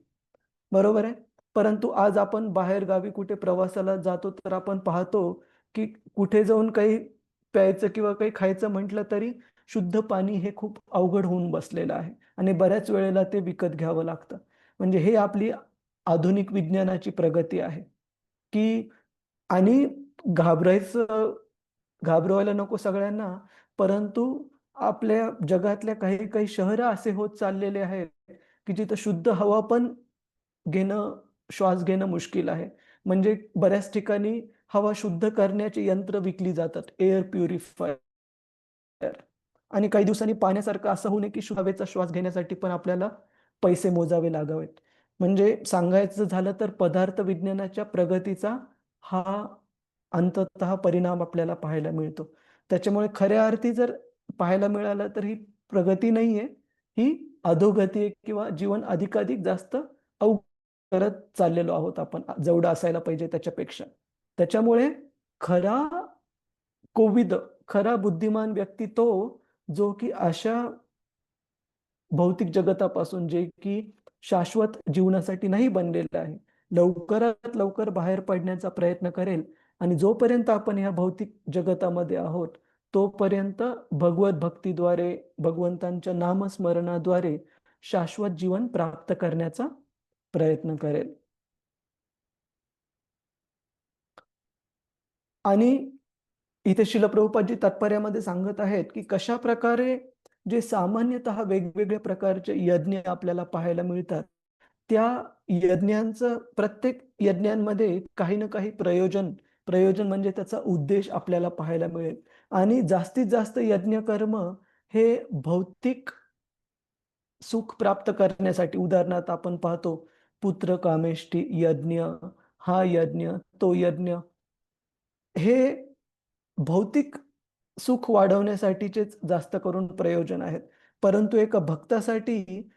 बरोबर आहे? परंतु आज आपण बाहेरगावी कुठे प्रवासाला जातो, तर आपण पाहतो, की कुठे जाऊन काही प्यायचं किंवा काही खायचं म्हटलं तरी शुद्ध पाणी हे खूप अवघड होऊन बसलेलं आहे आणि बऱ्याच वेळेला ते विकत घ्यावं लागतं. म्हणजे हे आपली आधुनिक विज्ञानाची प्रगती आहे, की आणि घाबरवायला नको सगळ्यांना, परंतु आपल्या जगातल्या काही काही शहरं असे होत चाललेले आहेत, की जिथं शुद्ध हवा पण श्वास घेणं मुश्किल आहे. म्हणजे बऱ्याच ठिकाणी हवा शुद्ध करण्याची यंत्र विकली जातात, एअर प्युरिफायर. आणि काही दिवसांनी पाण्यासारखं असं होऊ नये, की शुद्ध हवेचा श्वास घेण्यासाठी पण आपल्याला पैसे मोजावे लागावेत. म्हणजे सांगायचं झालं तर पदार्थ विज्ञानाच्या प्रगतीचा हा अंततः परिणाम आपल्याला पाहायला मिळतो. त्याच्यामुळे खऱ्या अर्थी जर पाहायला मिळालं तर ही प्रगती नाहीये, ही अधोगती आहे किंवा जीवन अधिकाधिक जास्त अवघड करत चाललेलो आहोत आपण, जेवढं असायला पाहिजे त्याच्यापेक्षा. त्याच्यामुळे खरा कोविद, खरा बुद्धिमान व्यक्ती तो, जो की अशा भौतिक जगतापासून जे की शाश्वत जीवनासाठी नाही बनलेलं आहे, लवकरात लवकर बाहेर पडण्याचा प्रयत्न करेल. आणि जोपर्यंत आपण ह्या भौतिक जगतामध्ये आहोत, तोपर्यंत भगवत भक्तीद्वारे, भगवंतांच्या नामस्मरणाद्वारे शाश्वत जीवन प्राप्त करण्याचा प्रयत्न करेल. आणि इथे श्रील प्रभुपादजी तात्पर्यामध्ये सांगत आहेत, की कशा प्रकारे जे सामान्यतः वेगवेगळ्या प्रकारचे यज्ञ आपल्याला पाहायला मिळतात, त्या यज्ञांचं प्रत्येक यज्ञांमध्ये काही ना काही प्रयोजन म्हणजे त्याचा उद्देश आपल्याला पाहायला मिळेल. आणि जास्तीत जास्त यज्ञ कर्म हे भौतिक सुख प्राप्त करण्यासाठी, उदाहरणार्थ आपण पाहतो पुत्र कामेष्टी यज्ञ, हा यज्ञ, तो यज्ञ, हे भौतिक सुख वाढवण्यासाठीचेच जास्त करून प्रयोजन आहेत. परंतु एका भक्तासाठी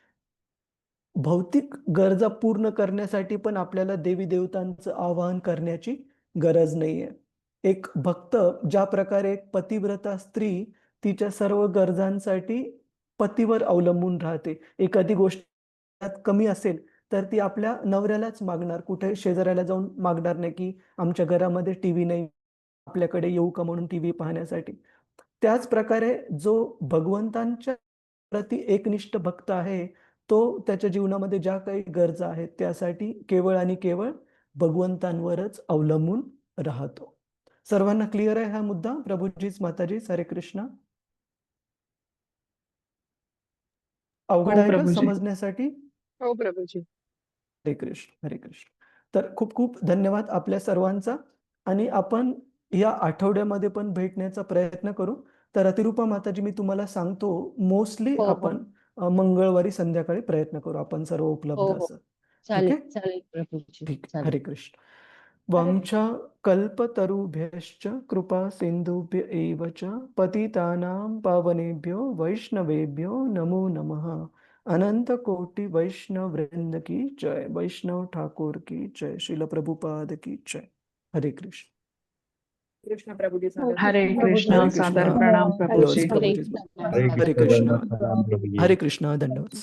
भौतिक गरजा पूर्ण करण्यासाठी पण आपल्याला देवी देवतांचं आवाहन करण्याची गरज नाहीये. एक भक्त ज्या प्रकारे एक पतिव्रता स्त्री तिच्या सर्व गरजांसाठी पतीवर अवलंबून राहते. एखादी गोष्ट कमी असेल तर ती आपल्या नवऱ्यालाच मागणार, कुठे शेजाऱ्याला जाऊन मागणार नाही, की आमच्या घरामध्ये टीव्ही नाही, आपल्याकडे येऊ का म्हणून टीव्ही पाहण्यासाठी. त्याच प्रकारे जो भगवंतांच्या प्रती एकनिष्ठ भक्त आहे, तो त्याच्या जीवनामध्ये ज्या काही गरजा आहेत त्यासाठी केवळ आणि केवळ भगवंतांवरच अवलंबून राहतो. सर्वांना क्लिअर आहे हा मुद्दा? प्रभूजीच, माताजी, हरे कृष्ण. अवघड हो आहे का प्रभूजी. समजण्यासाठी? हो प्रभूजी. हरे कृष्ण, हरे कृष्ण. तर खूप खूप धन्यवाद आपल्या सर्वांचा. आणि आपण या आठवड्यामध्ये पण भेटण्याचा प्रयत्न करू. तर अतिरूपा माताजी, मी तुम्हाला सांगतो, मोस्टली हो, हो. आपण मंगळवारी संध्याकाळी प्रयत्न करू, आपण सर्व हो, उपलब्ध हो. असं. ठीक चालेल, आहे? चालेल प्रभूजी. ठीक आहे. चालेल. हरे कृष्ण. वांछा कल्पतरुभ्यश्च कृपा सिंधुभ्य एव च पतितानां पावनेभ्यो वैष्णवेभ्यो नमो नमः. अनंत कोटि वैष्णव वृंद की जय. वैष्णव ठाकुर की जय. श्रील प्रभुपाद की जय. हरे कृष्ण. कृष्ण प्रभूजी हरे हरे कृष्ण. कृष्ण हरे सादर कृष्ण. प्रणाम बस प्रभूजी. हरे प्रभूजी. कृष्ण. हरे हरे कृष्ण, कृष्ण. दंडवत प्रणाम प्रभुजी. हरे कृष्ण. धन्यवाद.